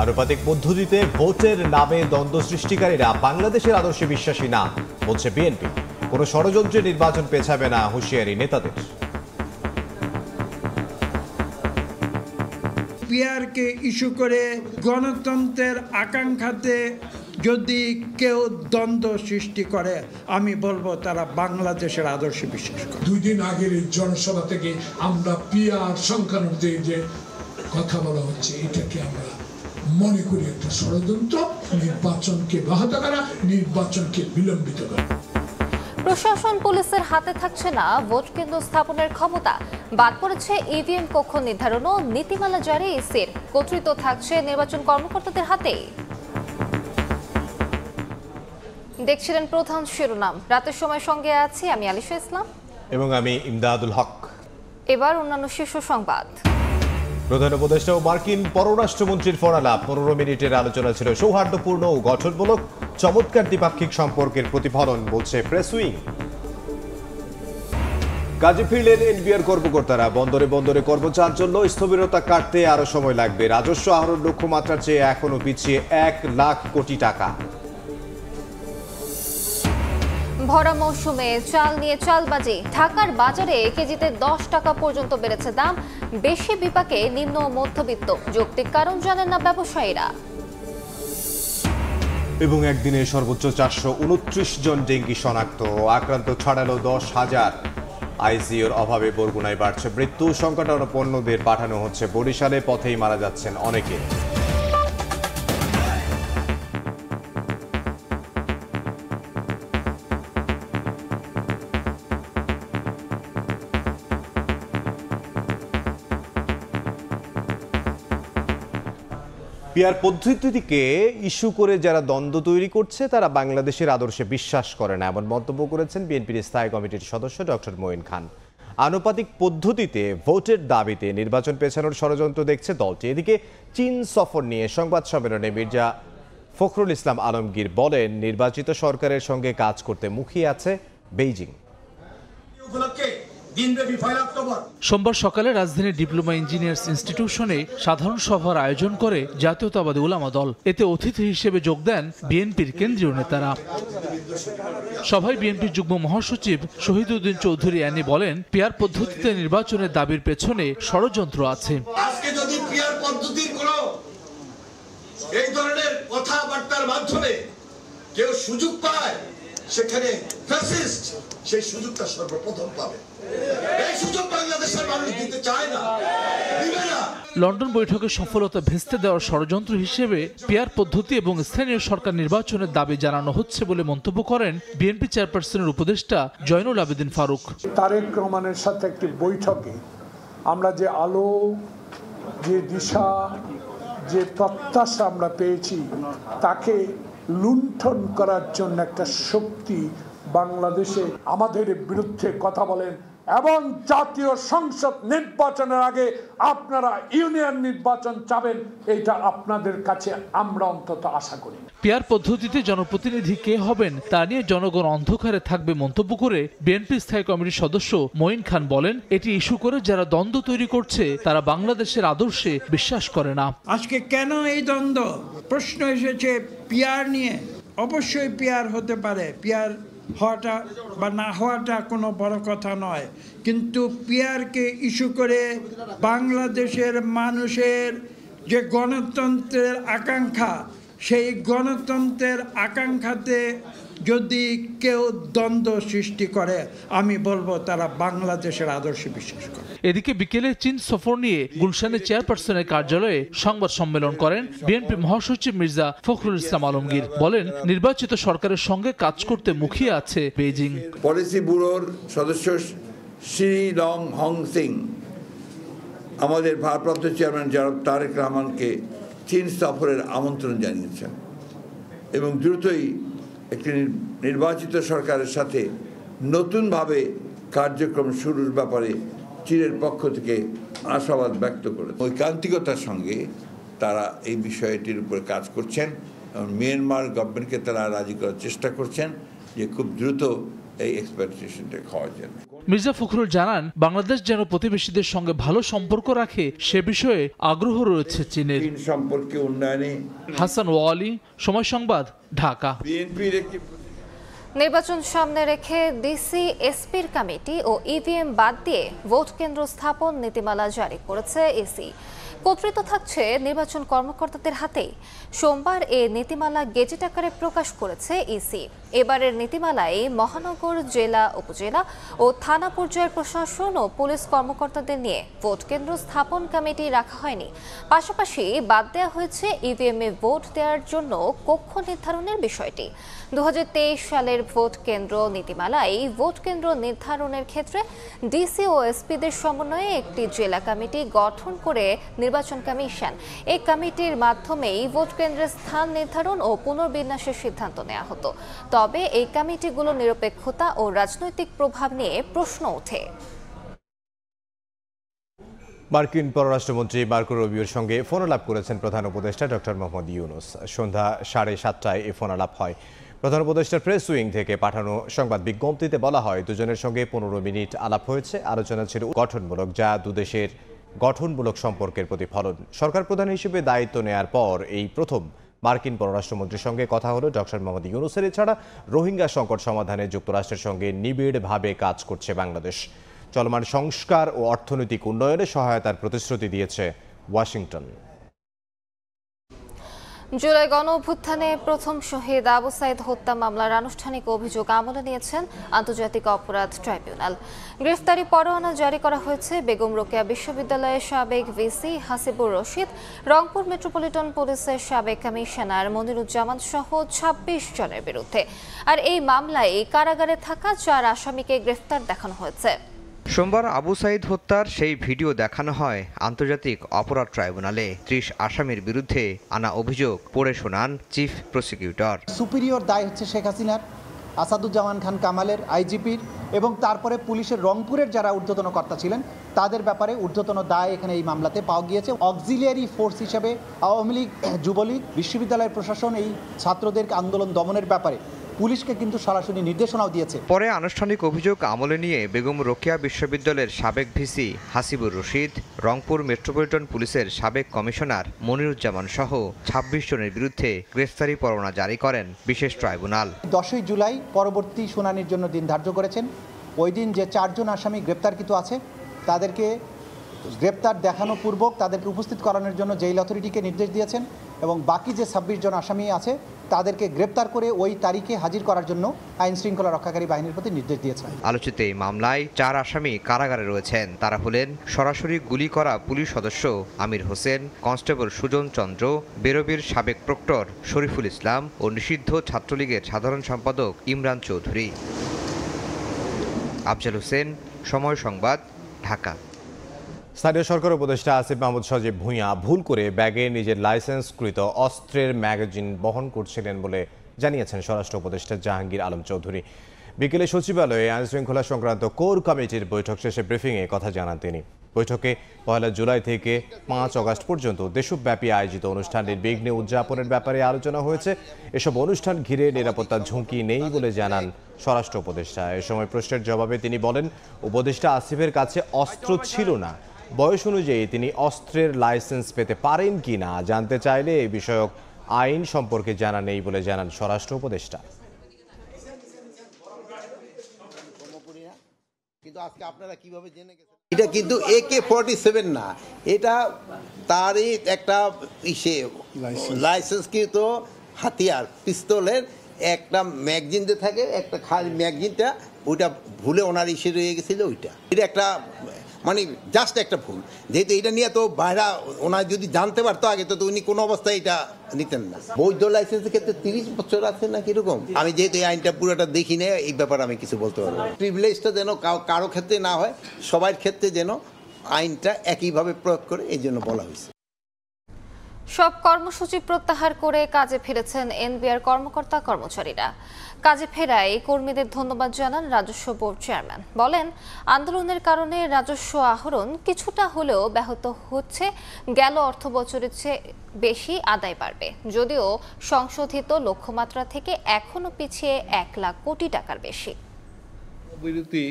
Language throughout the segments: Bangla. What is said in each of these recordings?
আনুপাতিক পদ্ধতিতে ভোটের নামে দ্বন্দ্ব সৃষ্টিকারীরা বাংলাদেশের আদর্শে বিশ্বাসী না বলছে বিএনপি। কোনো ষড়যন্ত্রে নির্বাচন পেছাবে না হুঁশিয়ারি নেতাদের। পিআরকে ইস্যু করে গণতন্ত্রের আকাঙ্ক্ষাতে যদি কেউ দ্বন্দ্ব সৃষ্টি করে, আমি বলবো তারা বাংলাদেশের আদর্শে বিশ্বাস করে। 2 দিন আগের জনসভা থেকে আমরা পিআর সংখ্যানুযায়ী যে কথা বলা হচ্ছে, এটাকে আমরা মনে করি একটা ষড়যন্ত্র, নির্বাচনকে ব্যাহত করা, নির্বাচনকে বিলম্বিত করা। প্রশাসন পুলিশের হাতে থাকছে না ভোট কেন্দ্র স্থাপনের ক্ষমতা, বাদ পড়েছে ইভিএম কক্ষ নির্ধারণ ও নীতিমালা জারি ইসির, কর্তৃত্ব থাকছে নির্বাচন কর্মকর্তাদের হাতে। দেখছিলেন প্রধান শিরোনাম, রাতের সময় সঙ্গে আছি আমি আলিশা ইসলাম এবং আমি ইমদাদুল হক। এবার অন্যান্য শীর্ষ সংবাদ। প্রধান উপদেষ্টা ও মার্কিন পররাষ্ট্রমন্ত্রীর ফোনালাপ 15 মিনিটের আলোচনা ছিল সৌহার্দ্যপূর্ণ ও গঠনমূলক, চমৎকার দ্বিপাক্ষিক সম্পর্কের প্রতিফলন বলছে প্রেস উইং। কাজে ফিরলেন এনবিআর কর্মকর্তারা, বন্দরে বন্দরে কর্মচাঞ্চল্য, স্থবিরতা কাটতে আরো সময় লাগবে। রাজস্ব আহরণ লক্ষ্যমাত্রার চেয়ে এখনো পিছিয়ে 1 লাখ কোটি টাকা। ভরা মৌসুমে চাল নিয়ে চালবাজি, ঢাকার বাজারে কেজিতে 10 টাকা পর্যন্ত বেড়েছে দাম, বেশি বিপাকে নিম্ন ও মধ্যবিত্ত, যৌক্তিক কারণ জানেন না ব্যবসায়ীরা। এবং একদিনে সর্বোচ্চ 429 জন ডেঙ্গি শনাক্ত, আক্রান্ত ছাড়ালো 10,000। আইসিইউর অভাবে বরগুনায় বাড়ছে মৃত্যু, সংকটাপন্নদের পাঠানো হচ্ছে বরিশালে, পথেই মারা যাচ্ছেন অনেকে। পিআর পদ্ধতিকে ইস্যু করে যারা দ্বন্দ্ব তৈরি করছে তারা বাংলাদেশের আদর্শে বিশ্বাস করে না, এমন মন্তব্য করেছেন বিএনপির স্থায়ী কমিটির সদস্য ডক্টর মঈন খান। আনুপাতিক পদ্ধতিতে ভোটের দাবিতে নির্বাচন পেছানোর ষড়যন্ত্র দেখছে দলটি। এদিকে চীন সফর নিয়ে সংবাদ সম্মেলনে মির্জা ফখরুল ইসলাম আলমগীর বলেন, নির্বাচিত সরকারের সঙ্গে কাজ করতে মুখিয়ে আছে বেইজিং। সোমবার সকালে রাজধানীর ডিপ্লোমা ইঞ্জিনিয়ার্স ইনস্টিটিউশনে সাধারণ সভার আয়োজন করে জাতীয়তাবাদী উলামা দল। এতে অতিথি হিসেবে যোগ দেন বিএনপির কেন্দ্রীয় নেতারা। সভায় বিএনপির যুগ্ম মহাসচিব শহীদউদ্দিন চৌধুরী অ্যানি বলেন, পিআর পদ্ধতিতে নির্বাচনের দাবির পেছনে ষড়যন্ত্র আছে। আজকে যদি পিআর পদ্ধতির কোনো এই ধরনের কথাবার্তার মাধ্যমে কেউ সুযোগ পায়, সেখানে ফ্যাসিস্ট সেই সুযোগটা সর্বপ্রথম পাবে। এই সুযোগ বাংলাদেশের মানুষ দিতে চায় না, দিবে না। লন্ডন বৈঠকের সফলতা ভেস্তে দেওয়ার ষড়যন্ত্র হিসেবে পিআর পদ্ধতি এবং স্থানীয় সরকার নির্বাচনের দাবি জানানো হচ্ছে বলে মন্তব্য করেন বিএনপি চেয়ারপারসনের উপদেষ্টা জয়নুল আবেদিন ফারুক। তারেক রহমানের সাথে একটি বৈঠকে আমরা যে আলো, যে দিশা, যে প্রত্যাশা আমরা পেয়েছি, তাকে লুণ্ঠন করার জন্য একটা শক্তি বাংলাদেশে আমাদের বিরুদ্ধে কথা বলেন। এবং জাতীয় সংসদ নির্বাচনের আগে আপনারা ইউনিয়ন নির্বাচন চাবেন, এটা আপনাদের কাছে আমরা অন্তত আশা করি। পিআর পদ্ধতিতে জনপ্রতিনিধি কে হবেন তা নিয়ে জনগণ অন্ধকারে থাকবে মন্তব্য করে বিএনপি স্থায়ী কমিটির সদস্য মঈন খান বলেন, এটি ইস্যু করে যারা দ্বন্দ্ব তৈরি করছে তারা বাংলাদেশের আদর্শে বিশ্বাস করে না। আজকে কেন এই দ্বন্দ্ব? প্রশ্ন এসেছে পিআর নিয়ে। অবশ্যই পিআর হতে পারে, পিআর হওয়াটা বা না হওয়াটা কোনো বড় কথা নয়, কিন্তু পিআরকে ইস্যু করে বাংলাদেশের মানুষের যে গণতন্ত্রের আকাঙ্ক্ষা, সেই গণতন্ত্রের আকাঙ্ক্ষাতে যদি কেউ দ্বন্দ্ব সৃষ্টি করে, আমি বলবো তারা বাংলাদেশের আদর্শে বিশ্বাস করে। এদিকে বিকেলে চীন সফর নিয়ে গুলশানের চেয়ারপারসনের কার্যালয়ে সংবাদ সম্মেলন করেন বিএনপি মহাসচিব মির্জা ফখরুল ইসলাম আলমগীর। বলেন, নির্বাচিত সরকারের সঙ্গে কাজ করতে মুখিয়ে আছে বেইজিং। পলিসি ব্যুরোর সদস্য শ্রী লং হং সিং আমাদের ভারপ্রাপ্ত চেয়ারম্যান জনাব তারেক রহমানকে চীন সফরের আমন্ত্রণ জানিয়েছেন এবং দ্রুতই একটি নির্বাচিত সরকারের সাথে নতুনভাবে কার্যক্রম শুরুর ব্যাপারে চীনের পক্ষ থেকে আশাবাদ ব্যক্ত করে ঐকান্তিকতার সঙ্গে তারা এই বিষয়টির উপরে কাজ করছেন এবং মিয়ানমার গভর্নমেন্টকে তারা রাজি করার চেষ্টা করছেন যে খুব দ্রুত এই এক্সপেক্টেশনটা হওয়ার জন্য। মির্জা ফখরুল জানান, বাংলাদেশ যেন প্রতিবেশীদের সঙ্গে ভালো সম্পর্ক রাখে সে বিষয়ে আগ্রহ রয়েছে চীনের। সম্পর্কে উন্নয়নে হাসান ওয়ালি, সময় সংবাদ, ঢাকা। বিএনপির একটি নির্বাচন সামনে রেখে ডিসি এসপির কমিটি ও ইভিএম বাদ দিয়ে ভোট কেন্দ্র স্থাপন নীতিমালা জারি করেছে ইসি। কর্তৃত্ব থাকছে নির্বাচন কর্মকর্তাদের হাতেই। সোমবার এ নীতিমালা গেজেট আকারে প্রকাশ করেছে ইসি। এবারের নীতিমালায় মহানগর, জেলা, উপজেলা ও থানা পর্যায়ের প্রশাসন ও পুলিশ কর্মকর্তাদের নিয়ে ভোট কেন্দ্র স্থাপন কমিটি রাখা হয়নি। পাশাপাশি বাদ দেওয়া হয়েছে ইভিএমে ভোট দেওয়ার জন্য কক্ষ নির্ধারণের বিষয়টি। 2023 সালের ভোট কেন্দ্র নীতিমালায় ভোট কেন্দ্র নির্ধারণের ক্ষেত্রে ডিসি ও এসপিদের সমন্বয়ে একটি জেলা কমিটি গঠন করে নির্বাচন কমিশন। এই কমিটির মাধ্যমেই ভোট কেন্দ্রের স্থান নির্ধারণ ও পুনর্বিন্যাসের সিদ্ধান্ত নেওয়া হতো। তবে এই কমিটিগুলোর নিরপেক্ষতা ও রাজনৈতিক প্রভাব নিয়ে প্রশ্ন ওঠে। মার্কিন পররাষ্ট্রমন্ত্রী মার্কো রুবিওর সঙ্গে ফোনালাপ করেছেন প্রধান উপদেষ্টা ডক্টর মোহাম্মদ ইউনূস। সন্ধ্যা 7:30টায় এই ফোনালাপ হয়। প্রধান উপদেষ্টার প্রেস উইং থেকে পাঠানো সংবাদ বিজ্ঞপ্তিতে বলা হয়, দুজনের সঙ্গে 15 মিনিট আলাপ হয়েছে। আলোচনা ছিল গঠনমূলক, যা দুদেশের গঠনমূলক সম্পর্কের প্রতিফলন। সরকার প্রধান হিসেবে দায়িত্ব নেয়ার পর এই প্রথম মার্কিন পররাষ্ট্রমন্ত্রীর সঙ্গে কথা হলো ডক্টর মোহাম্মদ ইউনূসের। এছাড়া রোহিঙ্গা সংকট সমাধানে যুক্তরাষ্ট্রের সঙ্গে নিবিড়ভাবে কাজ করছে বাংলাদেশ। চলমান সংস্কার ও অর্থনৈতিক উন্নয়নে সহায়তার প্রতিশ্রুতি দিয়েছে ওয়াশিংটন। জুলাই গণ-অভ্যুত্থানে প্রথম শহীদ আবু সাইদ হত্যা মামলার আনুষ্ঠানিক অভিযোগ আমলে নিয়েছেন আন্তর্জাতিক অপরাধ ট্রাইব্যুনাল। গ্রেফতারি পরোয়ানা জারি করা হয়েছে বেগম রোকেয়া বিশ্ববিদ্যালয়ের সাবেক ভিসি হাসিবুর রশিদ, রংপুর মেট্রোপলিটন পুলিশের সাবেক কমিশনার মনিরুজ্জামান সহ 26 জনের বিরুদ্ধে। আর এই মামলায় কারাগারে থাকা 4 আসামিকে গ্রেফতার দেখানো হয়েছে। সোমবার আবু সাইদ হত্যার সেই ভিডিও দেখানো হয় আন্তর্জাতিক অপরাধ ট্রাইব্যুনালে। 30 আসামির বিরুদ্ধে আনা অভিযোগ পড়ে শোনান চিফ প্রসিকিউটর। সুপিরিয়র দায় হচ্ছে শেখ হাসিনার, আসাদুজ্জামান খান কামালের, আইজিপির এবং তারপরে পুলিশের রংপুরের যারা ঊর্ধ্বতন কর্তা ছিলেন তাদের ব্যাপারে ঊর্ধ্বতন দায় এখানে এই মামলাতে পাওয়া গিয়েছে। অক্সিলিয়ারি ফোর্স হিসেবে আওয়ামী লীগ, যুবলীগ, বিশ্ববিদ্যালয়ের প্রশাসন এই ছাত্রদের আন্দোলন দমনের ব্যাপারে পুলিশকে কিন্তু সরাসরি নির্দেশনাও দিয়েছে। পরে আনুষ্ঠানিক অভিযোগ আমলে নিয়ে বেগম রোকেয়া বিশ্ববিদ্যালয়ের সাবেক ভিসি হাসিবুর রশিদ, রংপুর মেট্রোপলিটন পুলিশের সাবেক কমিশনার মনিরুজ্জামান সহ 26 জনের বিরুদ্ধে গ্রেফতারি পরোয়ানা জারি করেন বিশেষ ট্রাইব্যুনাল। 10 জুলাই পরবর্তী শুনানির জন্য দিন ধার্য করেছেন। ওই দিন যে 4 জন আসামি গ্রেপ্তারকৃত আছে তাদেরকে গ্রেপ্তার দেখানো পূর্বক তাদেরকে উপস্থিত করানোর জন্য জেল অথরিটিকে নির্দেশ দিয়েছেন এবং বাকি যে 26 জন আসামি আছে তাদেরকে গ্রেপ্তার করে ওই তারিখে হাজির করার জন্য আইন শৃঙ্খলা রক্ষাকারী বাহিনীর প্রতি নির্দেশ দিয়েছেন। আলোচিত এই মামলায় 4 আসামি কারাগারে রয়েছেন। তারা হলেন সরাসরি গুলি করা পুলিশ সদস্য আমির হোসেন, কনস্টেবল সুজন চন্দ্র, বেরবির সাবেক প্রক্টর শরীফুল ইসলাম ও নিষিদ্ধ ছাত্রলীগের সাধারণ সম্পাদক ইমরান চৌধুরী। আফজাল হোসেন, সময় সংবাদ, ঢাকা। স্থানীয় সরকার উপদেষ্টা আসিফ মাহমুদ সজীব ভূঁইয়া ভুল করে ব্যাগে নিজের লাইসেন্সকৃত অস্ত্রের ম্যাগাজিন বহন করছিলেন বলে জানিয়েছেন স্বরাষ্ট্র উপদেষ্টা জাহাঙ্গীর আলম চৌধুরী। বিকেলে সচিবালয়ে আইনশৃঙ্খলা সংক্রান্ত কোর কমিটির বৈঠক শেষে ব্রিফিংয়ে কথা জানান তিনি। বৈঠকে 1 জুলাই থেকে 5 আগস্ট পর্যন্ত দেশব্যাপী আয়োজিত অনুষ্ঠান নির্বিঘ্নে উদযাপনের ব্যাপারে আলোচনা হয়েছে। এসব অনুষ্ঠান ঘিরে নিরাপত্তার ঝুঁকি নেই বলে জানান স্বরাষ্ট্র উপদেষ্টা। এ সময় প্রশ্নের জবাবে তিনি বলেন, উপদেষ্টা আসিফের কাছে অস্ত্র ছিল না। বয়স অনুযায়ী তিনি অস্ত্রের লাইসেন্স পেতে পারেন কি না জানতে চাইলে এই বিষয়ক আইন সম্পর্কে জানা নেই বলে জানান স্বরাষ্ট্র উপদেষ্টা। এটা কিন্তু AK-47 না, এটা তারই একটা লাইসেন্সকৃত হাতিয়ার, পিস্তলের একটা ম্যাগজিন যে থাকে, একটা খালি ম্যাগজিনটা ওইটা ভুলে ওনার ইসে রয়ে গেছিল। ওইটা এটা একটা মানে জাস্ট একটা ভুল, যেহেতু এটা নিয়ে তো বাইরা ওনার যদি জানতে পারতো আগে তো উনি কোনো অবস্থায় এটা নিতেন না। বৈধ লাইসেন্সের ক্ষেত্রে 30 বছর আছে না কিরকম, আমি যেহেতু এই আইনটা পুরোটা দেখি না এই ব্যাপারে আমি কিছু বলতে পারবো। প্রিভিলেজটা যেন কারো ক্ষেত্রে না হয়, সবার ক্ষেত্রে যেন আইনটা একইভাবে প্রয়োগ করে, এই জন্য বলা হয়েছে। সব কর্মসূচি প্রত্যাহার করে কাজে ফিরেছেন এনবিআর কর্মকর্তা কর্মচারীরা। কাজে ফেরায় কর্মীদের ধন্যবাদ জানান রাজস্ব বোর্ড চেয়ারম্যান। বলেন, আন্দোলনের কারণে রাজস্ব আহরণ কিছুটা হলেও ব্যাহত হচ্ছে, গেল অর্থ বছরের চেয়ে বেশি আদায় বাড়বে, যদিও সংশোধিত লক্ষ্যমাত্রা থেকে এখনো পিছিয়ে 1 লাখ কোটি টাকার বেশি। বিরতি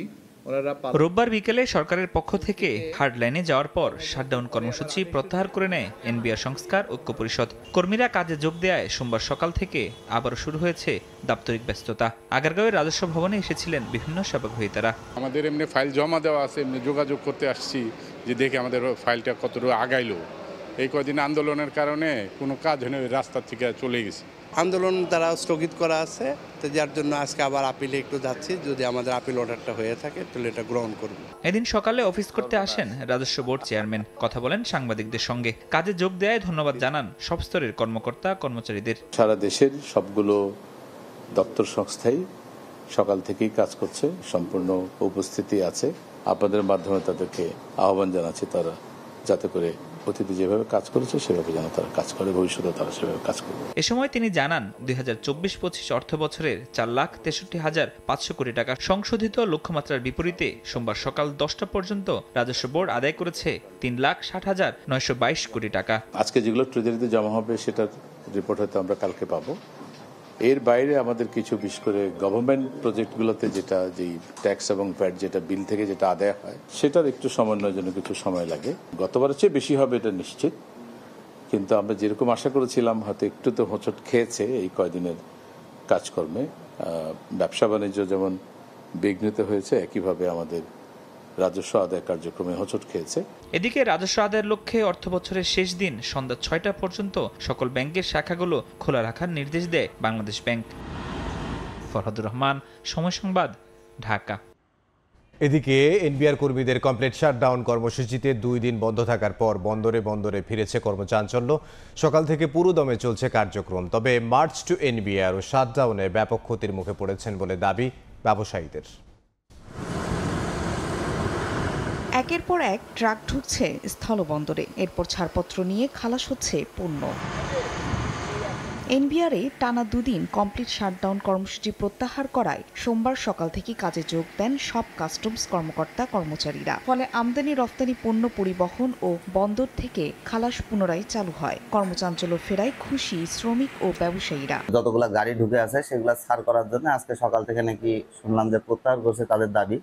রোববার বিকেলে সরকারের পক্ষ থেকে হার্ড লাইনে যাওয়ার পর শাটডাউন কর্মসূচি প্রত্যাহার করে নেয় এনবিআর সংস্কার ঐক্য পরিষদ। কর্মীরা কাজে যোগ দেওয়ায় সোমবার সকাল থেকে আবারও শুরু হয়েছে দাপ্তরিক ব্যস্ততা। আগারগাঁওয়ের রাজস্ব ভবনে এসেছিলেন বিভিন্ন সেবাগ্রহীতারা। আমাদের এমনি ফাইল জমা দেওয়া আছে, এমনি যোগাযোগ করতে আসছি যে দেখে আমাদের ফাইলটা কতটুকু আগাইলো। এই কদিন আন্দোলনের কারণে কোনো কাজ হয়নি, রাস্তা থেকে চলে গেছে। আন্দোলন তারা স্থগিত করা আছে, তো যার জন্য আজকে আবার আপিলে একটু যাচ্ছি। যদি আমাদের আপিল অর্ডারটা হয়ে থাকে তাহলে এটা গ্রহণ করব। এদিন সকালে অফিস করতে আসেন রাজস্ব বোর্ড চেয়ারম্যান, কথা বলেন সাংবাদিকদের সঙ্গে। কাজে যোগ দেওয়ায় ধন্যবাদ জানান সব স্তরের কর্মকর্তা কর্মচারীদের। সারা দেশের সবগুলো দপ্তর সংস্থাই সকাল থেকেই কাজ করছে, সম্পূর্ণ উপস্থিতি আছে। আপনাদের মাধ্যমে তাদেরকে আহ্বান জানাচ্ছি তারা যাতে করে অতীতে যেভাবে কাজ করেছে সেভাবে যেন তারা কাজ করে, ভবিষ্যতে তারা সেভাবে কাজ করবে। এ সময় তিনি জানান 2024-25 অর্থ বছরের 4,63,500 কোটি টাকা সংশোধিত লক্ষ্যমাত্রার বিপরীতে সোমবার সকাল 10টা পর্যন্ত রাজস্ব বোর্ড আদায় করেছে 3,60,922 কোটি টাকা। আজকে যেগুলো ট্রেজারিতে জমা হবে সেটার রিপোর্ট হয়তো আমরা কালকে পাবো। এর বাইরে আমাদের কিছু বিশেষ করে গভর্নমেন্ট প্রজেক্টগুলোতে যেটা যেই ট্যাক্স এবং ভ্যাট যেটা বিল থেকে যেটা আদায় হয় সেটার একটু সমন্বয়ের জন্য কিছু সময় লাগে। গতবারের চেয়ে বেশি হবে এটা নিশ্চিত, কিন্তু আমরা যেরকম আশা করেছিলাম হয়তো একটু তো হোঁচট খেয়েছে এই কয়দিনের কাজকর্মে। ব্যবসা বাণিজ্য যেমন বিঘ্নিত হয়েছে, একইভাবে আমাদের রাজস্ব আদায় কার্যক্রমে হোঁচট খেয়েছে। এদিকে রাজস্ব আদায়ের লক্ষ্যে অর্থ বছরের শেষ দিন সন্ধ্যা 6টা পর্যন্ত সকল ব্যাংকের শাখাগুলো খোলা রাখার নির্দেশ দেয় বাংলাদেশ ব্যাংক। ফরহাদুর রহমান, সময় সংবাদ, ঢাকা। এদিকে এনবিআর কর্মীদের কমপ্লিট শাটডাউন কর্মসূচিতে 2 দিন বন্ধ থাকার পর বন্দরে বন্দরে ফিরেছে কর্মচাঞ্চল্য। সকাল থেকে পুরোদমে চলছে কার্যক্রম। তবে মার্চ টু এনবিআর ও শাটডাউনে ব্যাপক ক্ষতির মুখে পড়েছেন বলে দাবি ব্যবসায়ীদের। একের পর এক ট্রাক ঢুকছে স্থলবন্দরে, এরপর ছাড়পত্র নিয়ে খালাস হচ্ছে পণ্য। এনবিআরে টানা 2 দিন কমপ্লিট শাটডাউন কর্মসূচি প্রত্যাহার করায় সোমবার সকাল থেকে কাজে যোগ দেন সব কাস্টমস কর্মকর্তা কর্মচারীরা। ফলে আমদানি রপ্তানি পণ্য পরিবহন ও বন্দর থেকে খালাস পুনরায় চালু হয়। কর্মচাঞ্চল্য ফেরায় খুশি শ্রমিক ও ব্যবসায়ীরা। যতগুলা গাড়ি ঢুকে আছে সেগুলা ছাড় করার জন্য আজকে সকাল থেকে নাকি শুনলাম যে প্রত্যাহার করছে তাদের দাবি,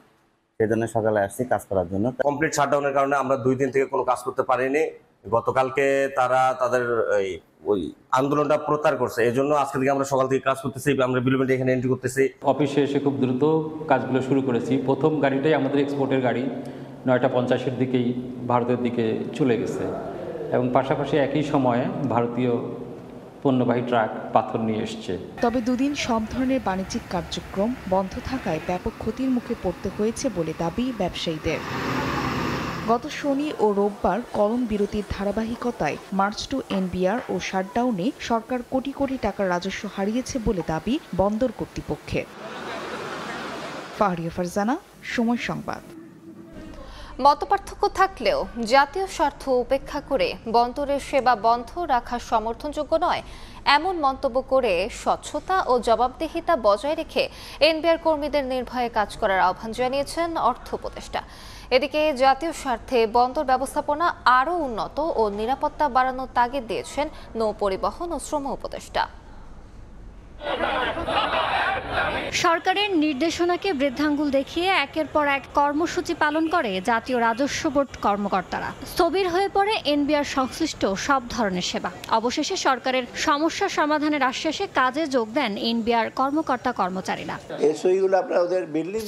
সেই জন্য সকালে আসছি কাজ করার জন্য। কমপ্লিট শাটডাউনের কারণে আমরা 2 দিন থেকে কোনো কাজ করতে পারিনি। গতকালকে তারা তাদের ওই আন্দোলনটা প্রত্যাহার করছে, এই জন্য আজকে থেকে আমরা সকাল থেকে কাজ করতেছি, আমরা বিলুমেন্টে এখানে এন্ট্রি করতেছি। অফিসে এসে খুব দ্রুত কাজগুলো শুরু করেছি। প্রথম গাড়িটাই আমাদের এক্সপোর্টের গাড়ি 9টা 50-এর দিকেই ভারতের দিকে চলে গেছে এবং পাশাপাশি একই সময়ে ভারতীয় পণ্যবাহী ট্রাক পাথর নিয়ে এসছে। তবে 2 দিন সব ধরনের বাণিজ্যিক কার্যক্রম বন্ধ থাকায় ব্যাপক ক্ষতির মুখে পড়তে হয়েছে বলে দাবি ব্যবসায়ীদের। গত শনি ও রোববার কলম বিরতির ধারাবাহিকতায় মার্চ টু এনবিআর ও শাটডাউনে সরকার কোটি কোটি টাকার রাজস্ব হারিয়েছে বলে দাবি বন্দর কর্তৃপক্ষের। ফাহরিয়া ফারজানা, সময় সংবাদ। মতপার্থক্য থাকলেও জাতীয় স্বার্থ উপেক্ষা করে বন্দরের সেবা বন্ধ রাখা সমর্থনযোগ্য নয়, এমন মন্তব্য করে স্বচ্ছতা ও জবাবদিহিতা বজায় রেখে এনবিআর কর্মীদের নির্ভয়ে কাজ করার আহ্বান জানিয়েছেন অর্থ উপদেষ্টা। এদিকে জাতীয় স্বার্থে বন্দর ব্যবস্থাপনা আরও উন্নত ও নিরাপত্তা বাড়ানোর তাগিদ দিয়েছেন নৌ পরিবহন ও শ্রম উপদেষ্টা। সরকারের নির্দেশনাকে বৃদ্ধাঙ্গুল দেখিয়ে একের পর এক কর্মসূচি পালন করে জাতীয় রাজস্ব বোর্ড কর্মকর্তারা। স্থবির হয়ে পড়ে এনবিআর সংশ্লিষ্ট সব ধরনের সেবা। অবশেষে সরকারের সমস্যা সমাধানের আশ্বাসে কাজে যোগ দেন এনবিআর কর্মকর্তা কর্মচারীরা।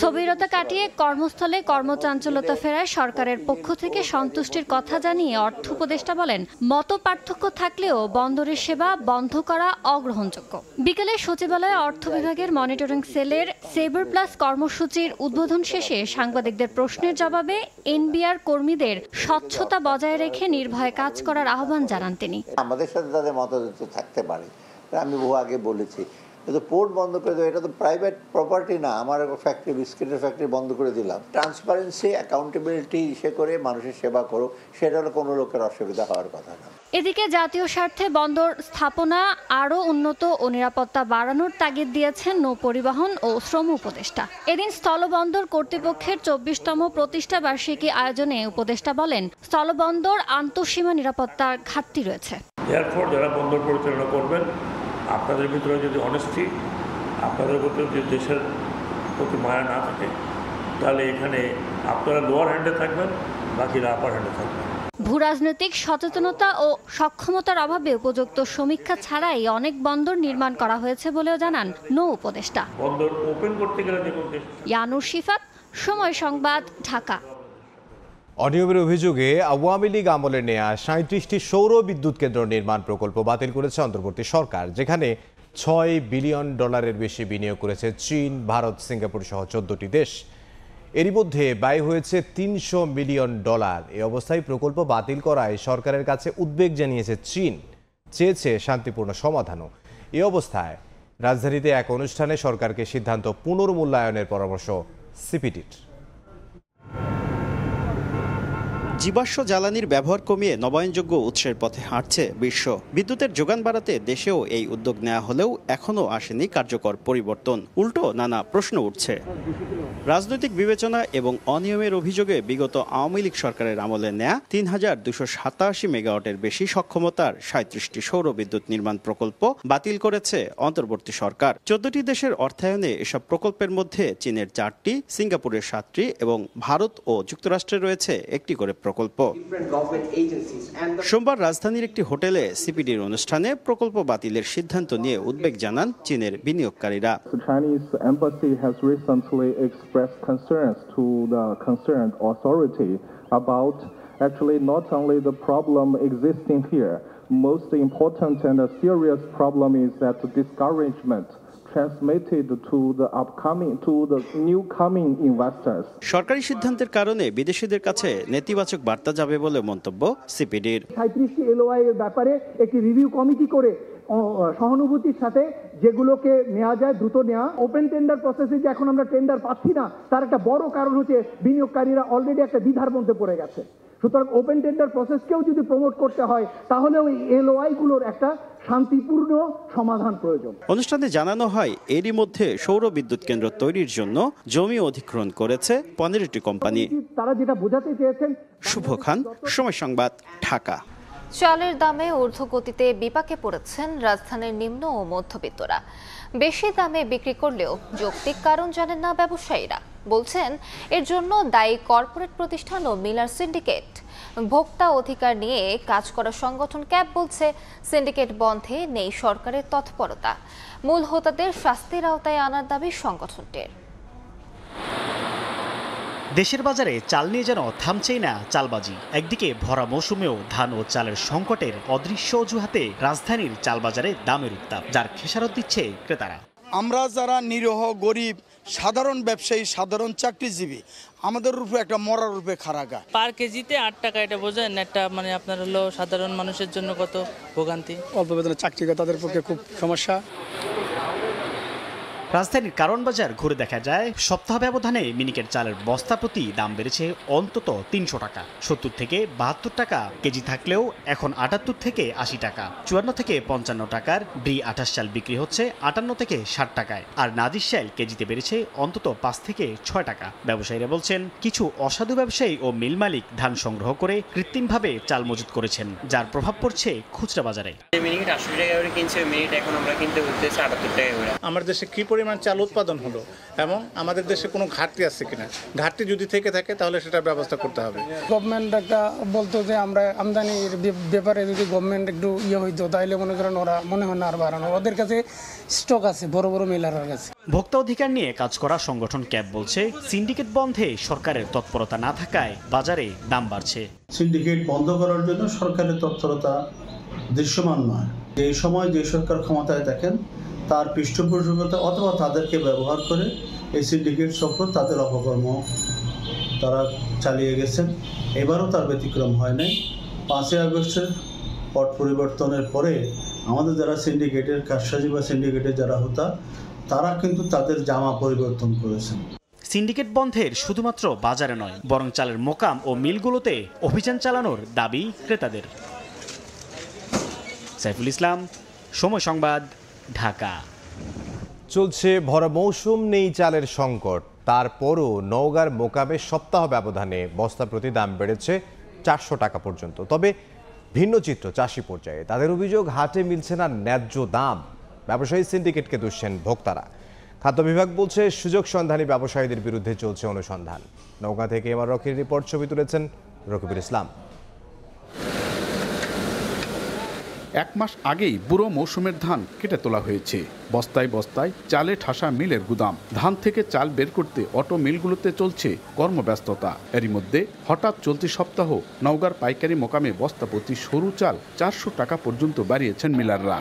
স্থবিরতা কাটিয়ে কর্মস্থলে কর্মচাঞ্চল্যতা ফেরায় সরকারের পক্ষ থেকে সন্তুষ্টির কথা জানিয়ে অর্থ উপদেষ্টা বলেন, মত পার্থক্য থাকলেও বন্দরের সেবা বন্ধ করা অগ্রহণযোগ্য। বিকেলে সচিবালয়ে অর্থ বিভাগের মনিটরিং সেলের সেভার প্লাস কর্মসূচির উদ্বোধন শেষে সাংবাদিকদের প্রশ্নের জবাবে এনবিআর কর্মীদের স্বচ্ছতা বজায় রেখে নির্ভয়ে কাজ করার আহ্বান জানান তিনি। আমাদের সাথে তাদের মতামত থাকতে পারে, আমি বহু আগে বলেছি, কিন্তু পোর্ট বন্ধ করে দেবো, এটা তো প্রাইভেট প্রপার্টি না। আমার ফ্যাক্টরি, বিস্কিটের ফ্যাক্টরি বন্ধ করে দিলাম। ট্রান্সপারেন্সি, অ্যাকাউন্টেবিলিটি ইসে করে মানুষের সেবা করো, সেটা হলো কোনো লোকের অসুবিধা হওয়ার কথা না। এদিকে জাতীয় স্বার্থে বন্দর স্থাপনা আরও উন্নত ও নিরাপত্তা বাড়ানোর তাগিদ দিয়েছেন নৌ পরিবহন ও শ্রম উপদেষ্টা। এদিন স্থলবন্দর কর্তৃপক্ষের 24তম প্রতিষ্ঠা বার্ষিকী আয়োজনে উপদেষ্টা বলেন, স্থলবন্দর আন্তঃসীমা নিরাপত্তার ঘাটতি রয়েছে। এরপর যারা বন্দর পরিচালনা করবেন, আপনাদের ভিতরে যদি অনেস্টি, আপনাদের ভিতরে যদি দেশের প্রতি মায়া না থাকে, তাহলে এখানে আপনারা লোয়ার হ্যান্ডে থাকবেন, বাকিরা আপার হ্যান্ডে থাকবেন। ভূরাজনৈতিক সচেতনতা ও সক্ষমতার অভাবে উপযুক্ত সমীক্ষা ছাড়াই অনেক বন্দর নির্মাণ করা হয়েছে বলেও জানান নৌ উপদেষ্টা। বন্দর ওপেন করতে গেলে যে ইয়ানুর শিফাত, সময় সংবাদ, ঢাকা। অনিয়মের অভিযোগে আওয়ামী লীগ আমলে নেয়া ৩৭টি সৌর বিদ্যুৎ কেন্দ্র নির্মাণ প্রকল্প বাতিল করেছে অন্তর্বর্তী সরকার, যেখানে $৬ বিলিয়ন বেশি বিনিয়োগ করেছে চীন, ভারত, সিঙ্গাপুর সহ ১৪টি দেশ। এরই মধ্যে ব্যয় হয়েছে $৩০০ মিলিয়ন। এই অবস্থায় প্রকল্প বাতিল করায় সরকারের কাছে উদ্বেগ জানিয়েছে চীন, চেয়েছে শান্তিপূর্ণ সমাধানও। এই অবস্থায় রাজধানীতে এক অনুষ্ঠানে সরকারকে সিদ্ধান্ত পুনর্মূল্যায়নের পরামর্শ সিপিডির। জীবাশ্ম জ্বালানির ব্যবহার কমিয়ে নবায়নযোগ্য উৎসের পথে হাঁটছে বিশ্ব। বিদ্যুতের যোগান বাড়াতে দেশেও এই উদ্যোগ নেওয়া হলেও এখনও আসেনি কার্যকর পরিবর্তন। উল্টো নানা প্রশ্ন উঠছে। রাজনৈতিক বিবেচনা এবং অনিয়মের অভিযোগে বিগত আওয়ামী লীগ সরকারের আমলে নেয়া ৩,২৮৭ মেগাওয়াটের বেশি সক্ষমতার ৩৭টি সৌর বিদ্যুৎ নির্মাণ প্রকল্প বাতিল করেছে অন্তর্বর্তী সরকার। ১৪টি দেশের অর্থায়নে এসব প্রকল্পের মধ্যে চীনের ৪টি, সিঙ্গাপুরের ৭টি এবং ভারত ও যুক্তরাষ্ট্রে রয়েছে একটি করে প্রকল্প। সোমবার রাজধানীর একটি হোটেলে সিপিডির অনুষ্ঠানে প্রকল্প বাতিলের সিদ্ধান্ত নিয়ে উদ্বেগ জানান চীনের বিনিয়োগকারীরা। Expressed concerns to the concerned authority about actually not only the problem existing here, most important and a serious problem is that the discouragement transmitted to the new coming investors. সরকারি সিদ্ধান্তের কারণে বিদেশিদের কাছে নেতিবাচক বার্তা যাবে বলে মন্তব্য সিপিডির। ৩৭টি এলওআই এর ব্যাপারে একটি রিভিউ কমিটি করে সহানুভূতির সাথে যেগুলোকে নেওয়া যায় দ্রুত নেওয়া। ওপেন টেন্ডার প্রসেসে যে এখন আমরা টেন্ডার পাচ্ছি না, তার একটা বড় কারণ হচ্ছে বিনিয়োগকারীরা অলরেডি একটা দ্বিধার মধ্যে পড়ে গেছে। সুতরাং ওপেন টেন্ডার প্রসেসকেও যদি প্রমোট করতে হয় তাহলে ওই এলওআই গুলোর একটা শান্তিপূর্ণ সমাধান প্রয়োজন। অনুষ্ঠানে জানানো হয় এরই মধ্যে সৌর বিদ্যুৎ কেন্দ্র তৈরির জন্য জমি অধিগ্রহণ করেছে 15টি কোম্পানি। তারা যেটা বোঝাতে চেয়েছেন। শুভ খান, সময় সংবাদ, ঢাকা। চালের দামে ঊর্ধ্বগতিতে বিপাকে পড়েছেন রাজধানীর নিম্ন ও মধ্যবিত্তরা। বেশি দামে বিক্রি করলেও যৌক্তিক কারণ জানেন না ব্যবসায়ীরা। বলছেন এর জন্য দায়ী কর্পোরেট প্রতিষ্ঠান ও মিলার সিন্ডিকেট। ভোক্তা অধিকার নিয়ে কাজ করা সংগঠন ক্যাব বলছে সিন্ডিকেট বন্ধে নেই সরকারের তৎপরতা। মূল হোতাদের শাস্তির আওতায় আনার দাবি সংগঠনটির। দেশের বাজারে চাল নিয়ে যেন থামছেই না চালবাজি। একদিকে ভরা মৌসুমেও ধান ও চালের সংকটের অদৃশ্য অজুহাতে রাজধানীর চাল বাজারে দামের উত্তাপ, যার খেসারত দিচ্ছে ক্রেতারা। আমরা যারা নিরীহ গরিব সাধারণ ব্যবসায়ী, সাধারণ চাকরিজীবী, আমাদের রূপে একটা মরার রূপে খারাগা। পার কেজিতে 8 টাকা, এটা বোঝেন একটা মানে আপনার হলো সাধারণ মানুষের জন্য কত ভোগান্তি। অল্প বেতনের চাকরিকা তাদের পক্ষে খুব সমস্যা। রাজধানীর কারণ বাজার ঘুরে দেখা যায় সপ্তাহ ব্যবধানে মিনিকেট চালের বস্তা প্রতি দাম বেড়েছে অন্তত 300 টাকা। 70 থেকে 72 টাকা কেজি থাকলেও এখন 78 থেকে 80 টাকা। 54 থেকে 55 টাকার ব্রি 28 চাল বিক্রি হচ্ছে 58 থেকে 60 টাকায়। আর নাজির চাল কেজিতে বেড়েছে অন্তত 5 থেকে 6 টাকা। ব্যবসায়ীরা বলছেন কিছু অসাধু ব্যবসায়ী ও মিল মালিক ধান সংগ্রহ করে কৃত্রিমভাবে চাল মজুত করেছেন, যার প্রভাব পড়ছে খুচরা বাজারে। মিনিকেট 80 টাকা করে কিনছে, মিনিট এখন আমরা কিনতে হচ্ছে 78 টাকা করে। আমার দেশে কি পরিমাণ চাল উৎপাদন হলো এবং আমাদের দেশে কোনো ঘাটতি আছে কিনা, ঘাটতি যদি থেকে থাকে তাহলে সেটার ব্যবস্থা করতে হবে। গভর্নমেন্ট একটা বলতো যে আমরা আমদানির ব্যাপারে যদি গভর্নমেন্ট একটু হইতো তাহলে মনে করেন ওরা মনে হয় না আর বাড়ানো। ওদের কাছে স্টক আছে বড় বড় মিলারের কাছে। ভোক্তা অধিকার নিয়ে কাজ করা সংগঠন ক্যাব বলছে সিন্ডিকেট বন্ধে সরকারের তৎপরতা না থাকায় বাজারে দাম বাড়ছে। সিন্ডিকেট বন্ধ করার জন্য সরকারের তৎপরতা দৃশ্যমান নয়। এই সময় যে সরকার ক্ষমতায় দেখেন তার পৃষ্ঠপোষকতা অথবা তাদেরকে ব্যবহার করে এই সিন্ডিকেট চক্র তাদের অপকর্ম তারা চালিয়ে গেছেন। এবারও তার ব্যতিক্রম হয় নাই। 5ই আগস্টের পট পরিবর্তনের পরে আমাদের যারা সিন্ডিকেটের কারসাজি বা সিন্ডিকেটের যারা হোতা, তারা কিন্তু তাদের জামা পরিবর্তন করেছেন। সিন্ডিকেট বন্ধের শুধুমাত্র বাজারে নয়, বরং চালের মোকাম ও মিলগুলোতে অভিযান চালানোর দাবি ক্রেতাদের। সাইফুল ইসলাম, সময় সংবাদ, ঢাকা। চলছে ভরা মৌসুম, নেই চালের সংকট। তারপরও নওগাঁর মোকামে সপ্তাহ ব্যবধানে বস্তা প্রতি দাম বেড়েছে 400 টাকা পর্যন্ত। তবে ভিন্ন চিত্র চাষি পর্যায়ে। তাদের অভিযোগ হাটে মিলছে না ন্যায্য দাম। ব্যবসায়ী সিন্ডিকেটকে দুষছেন ভোক্তারা। খাদ্য বিভাগ বলছে সুযোগ সন্ধানী ব্যবসায়ীদের বিরুদ্ধে চলছে অনুসন্ধান। নওগাঁ থেকে এমআর রকির রিপোর্ট, ছবি তুলেছেন রকিবুল ইসলাম। এক মাস আগেই বুড়ো মৌসুমের ধান কেটে তোলা হয়েছে। বস্তায় বস্তায় চালে ঠাসা মিলের গুদাম। ধান থেকে চাল বের করতে অটো মিলগুলোতে চলছে কর্মব্যস্ততা। এরই মধ্যে হঠাৎ চলতি সপ্তাহ নওগাঁর পাইকারি মোকামে বস্তা প্রতি সরু চাল 400 টাকা পর্যন্ত বাড়িয়েছেন মিলাররা।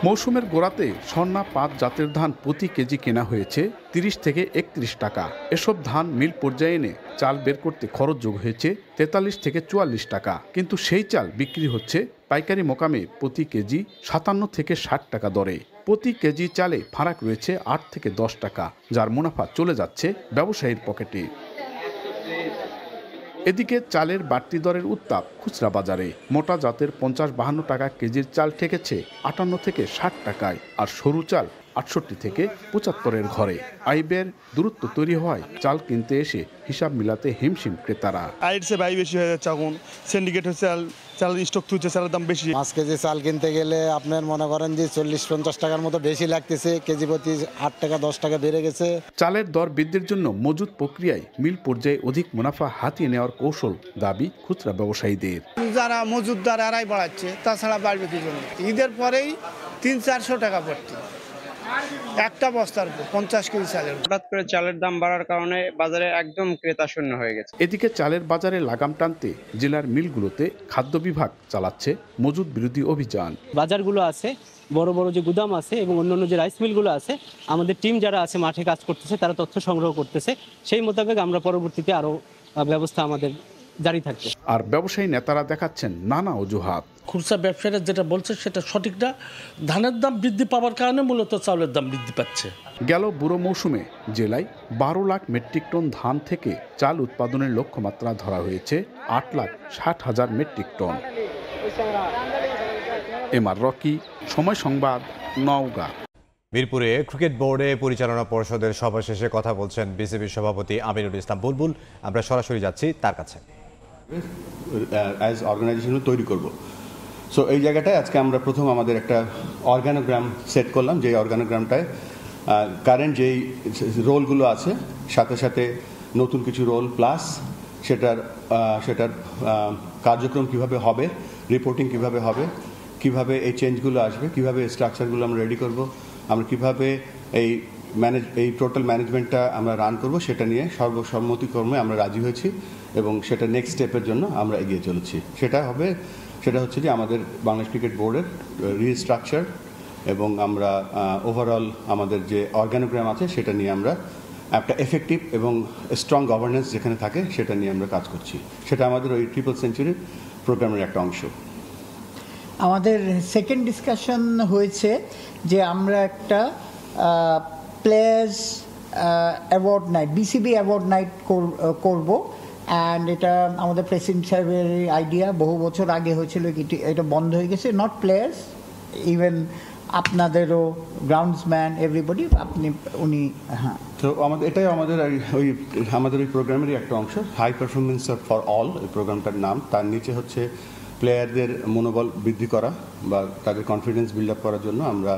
মৌসুমের গোড়াতে স্বর্ণা 5 জাতের ধান প্রতি কেজি কেনা হয়েছে 30 থেকে 31 টাকা। এসব ধান মিল পর্যায়ে এনে চাল বের করতে খরচ যোগ হয়েছে 43 থেকে 44 টাকা। কিন্তু সেই চাল বিক্রি হচ্ছে পাইকারি মোকামে প্রতি কেজি 57 থেকে 60 টাকা দরে। প্রতি কেজি চালে ফারাক রয়েছে 8 থেকে 10 টাকা, যার মুনাফা চলে যাচ্ছে ব্যবসায়ীর পকেটে। এদিকে চালের বাড়তি দরের উত্তাপ খুচরা বাজারে। মোটা জাতের 50-52 টাকা কেজির চাল ঠেকেছে 58 থেকে 60 টাকায়, আর সরু চাল 68 থেকে 75-এর ঘরে। আইবের দূরত্ব তৈরি হয় চাল কিনতে এসে হিসাব মিলাতে হিমশিম ক্রেতারা। আয়ের চেয়ে ব্যয় বেশি হয়ে যাচ্ছে, এখন সিন্ডিকেট হচ্ছে, চাল স্টক তুলছে, চালের দাম বেশি। 5 কেজি চাল কিনতে গেলে আপনার মনে করেন যে 40-50 টাকার মতো বেশি লাগতেছে। কেজি প্রতি 8 টাকা 10 টাকা বেড়ে গেছে। চালের দর বৃদ্ধির জন্য মজুত প্রক্রিয়ায় মিল পর্যায়ে অধিক মুনাফা হাতিয়ে নেওয়ার কৌশল দাবি খুচরা ব্যবসায়ীদের। যারা মজুদদার এরাই বাড়াচ্ছে, তাছাড়া বাড়বে কি জন্য? ঈদের পরেই 300-400 টাকা পড়ছে একটা বস্তার 50 কেজি চালের। হঠাৎ করে চালের দাম বাড়ার কারণে বাজারে একদম ক্রেতা শূন্য হয়ে গেছে। এদিকে চালের বাজারে লাগাম টানতে জেলার মিলগুলোতে খাদ্য বিভাগ চালাচ্ছে মজুদ বিরোধী অভিযান। বাজারগুলো আছে, বড় বড় যে গুদাম আছে এবং অন্যান্য যে রাইস মিলগুলো আছে, আমাদের টিম যারা আছে মাঠে কাজ করতেছে, তারা তথ্য সংগ্রহ করতেছে। সেই মোতাবেক আমরা পরবর্তীতে আরো ব্যবস্থা আমাদের জারি থাকবে। আর ব্যবসায়ী নেতারা দেখাচ্ছেন নানা অজুহাত। খুচরা ব্যবসায়ীরা যেটা বলছে সেটা সঠিক না। ধানের দাম বৃদ্ধি পাওয়ার কারণে মূলত চাউলের দাম বৃদ্ধি পাচ্ছে। গেল বুড়ো মৌসুমে জেলায় 12 লাখ মেট্রিক টন ধান থেকে চাল উৎপাদনের লক্ষ্যমাত্রা ধরা হয়েছে 8,60,000 মেট্রিক টন। এমআর রকি, সময় সংবাদ, নওগাঁ। মিরপুরে ক্রিকেট বোর্ডে পরিচালনা পর্ষদের সভা শেষে কথা বলছেন বিসিবির সভাপতি আমিনুল ইসলাম বুলবুল। আমরা সরাসরি যাচ্ছি তার কাছে। অ্যাজ অর্গানাইজেশন তৈরি করব। সো এই জায়গাটায় আজকে আমরা প্রথম আমাদের একটা অর্গানোগ্রাম সেট করলাম, যে অর্গানোগ্রামটায় কারেন্ট যেই রোলগুলো আছে সাথে সাথে নতুন কিছু রোল প্লাস সেটার কার্যক্রম কিভাবে হবে, রিপোর্টিং কিভাবে হবে, কিভাবে এই চেঞ্জগুলো আসবে, কিভাবে স্ট্রাকচারগুলো আমরা রেডি করব, আমরা কিভাবে এই টোটাল ম্যানেজমেন্টটা আমরা রান করব, সেটা নিয়ে সর্বসম্মতিক্রমে আমরা রাজি হয়েছি এবং সেটা নেক্সট স্টেপের জন্য আমরা এগিয়ে চলেছি। সেটা হচ্ছে যে আমাদের বাংলাদেশ ক্রিকেট বোর্ডের রিস্ট্রাকচার এবং আমরা ওভারঅল আমাদের যে অর্গানোগ্রাম আছে সেটা নিয়ে আমরা একটা এফেক্টিভ এবং স্ট্রং গভর্নেন্স যেখানে থাকে সেটা নিয়ে আমরা কাজ করছি। সেটা আমাদের ওই ট্রিপল সেঞ্চুরি প্রোগ্রামের একটা অংশ। আমাদের সেকেন্ড ডিসকাশন হয়েছে যে আমরা একটা players award night, BCB award night করব। অ্যান্ড এটা আমাদের প্রেসিডেন্ট সাহেবের আইডিয়া, বহু বছর আগে হয়েছিল, এটা বন্ধ হয়ে গেছে। নট প্লেয়ার্স, ইভেন আপনাদেরও গ্রাউন্ডসম্যান, এভরিবডি, উনি। হ্যাঁ, তো এটাই আমাদের ওই প্রোগ্রামেরই একটা অংশ, হাই পারফরমেন্স ফর অল এই প্রোগ্রামটার নাম। তার নিচে হচ্ছে প্লেয়ারদের মনোবল বৃদ্ধি করা বা তাদের কনফিডেন্স বিল্ড আপ করার জন্য আমরা,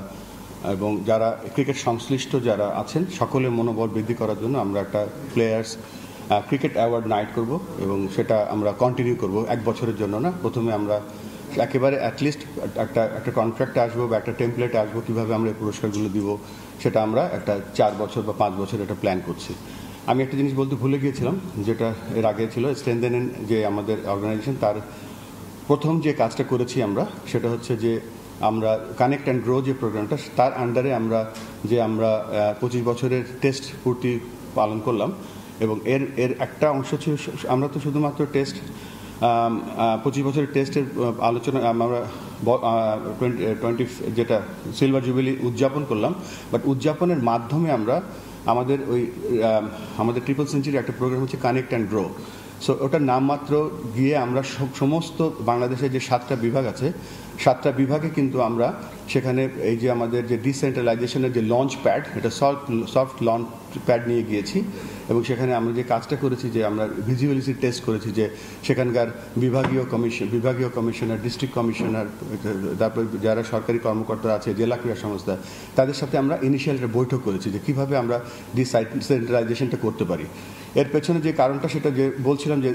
এবং যারা ক্রিকেট সংশ্লিষ্ট যারা আছেন সকলের মনোবল বৃদ্ধি করার জন্য আমরা একটা প্লেয়ার্স ক্রিকেট অ্যাওয়ার্ড নাইট করব এবং সেটা আমরা কন্টিনিউ করব 1 বছরের জন্য না। প্রথমে আমরা একেবারে অ্যাটলিস্ট একটা কন্ট্রাক্টে আসবো বা একটা টেমপ্লেটে আসবো, কীভাবে আমরা এই পুরস্কারগুলো দিব সেটা আমরা একটা 4 বছর বা 5 বছর এটা প্ল্যান করছি। আমি একটা জিনিস বলতে ভুলে গিয়েছিলাম, যেটা এর আগে ছিল, স্ট্রেনথেন যে আমাদের অর্গানাইজেশন, তার প্রথম যে কাজটা করেছি আমরা সেটা হচ্ছে যে আমরা কানেক্ট অ্যান্ড গ্রো যে প্রোগ্রামটা, তার আন্ডারে আমরা 25 বছরের টেস্ট পূর্তি পালন করলাম এবং এর একটা অংশ ছিল, আমরা তো শুধুমাত্র টেস্ট 25 বছরের টেস্টের আলোচনা আমরা 20 যেটা সিলভার জুবিলি উদযাপন করলাম, বাট উদযাপনের মাধ্যমে আমরা আমাদের ট্রিপল সেঞ্চুরি একটা প্রোগ্রাম হচ্ছে কানেক্ট অ্যান্ড গ্রো। সো ওটার নামমাত্র গিয়ে আমরা সমস্ত বাংলাদেশের যে 7টা বিভাগ আছে 7টা বিভাগে কিন্তু আমরা সেখানে এই যে আমাদের যে ডিসেন্ট্রালাইজেশনের যে লঞ্চ প্যাড, এটা সফট লঞ্চ প্যাড নিয়ে গিয়েছি এবং সেখানে আমরা যে কাজটা করেছি যে আমরা ভিজিবিলিটি টেস্ট করেছি যে সেখানকার বিভাগীয় কমিশনার, ডিস্ট্রিক্ট কমিশনার, তারপর যারা সরকারি কর্মকর্তা আছে, জেলা ক্রীড়া সংস্থা, তাদের সাথে আমরা ইনিশিয়াল একটা বৈঠক করেছি যে কীভাবে আমরা ডিসেন্ট্রালাইজেশনটা করতে পারি। এর পেছনে যে কারণটা সেটা যে বলছিলাম যে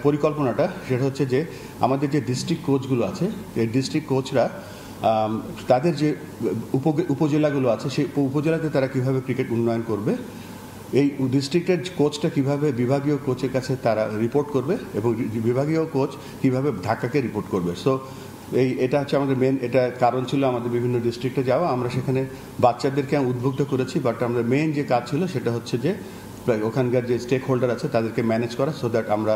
পরিকল্পনাটা সেটা হচ্ছে যে আমাদের যে ডিস্ট্রিক্ট কোচগুলো আছে, এই ডিস্ট্রিক্ট কোচরা তাদের যে উপজেলাগুলো আছে সেই উপজেলাতে তারা কীভাবে ক্রিকেট উন্নয়ন করবে, এই ডিস্ট্রিক্টের কোচটা কিভাবে বিভাগীয় কোচের কাছে তারা রিপোর্ট করবে এবং বিভাগীয় কোচ কিভাবে ঢাকাকে রিপোর্ট করবে। সো এটা হচ্ছে আমাদের মেন, এটা কারণ ছিল আমাদের বিভিন্ন ডিস্ট্রিক্টে যাওয়া। আমরা সেখানে বাচ্চাদেরকে উদ্বুদ্ধ করেছি, বাট আমাদের মেন যে কাজ ছিল সেটা হচ্ছে যে ওখানকার যে স্টেক হোল্ডার আছে তাদেরকে ম্যানেজ করা, সো দ্যাট আমরা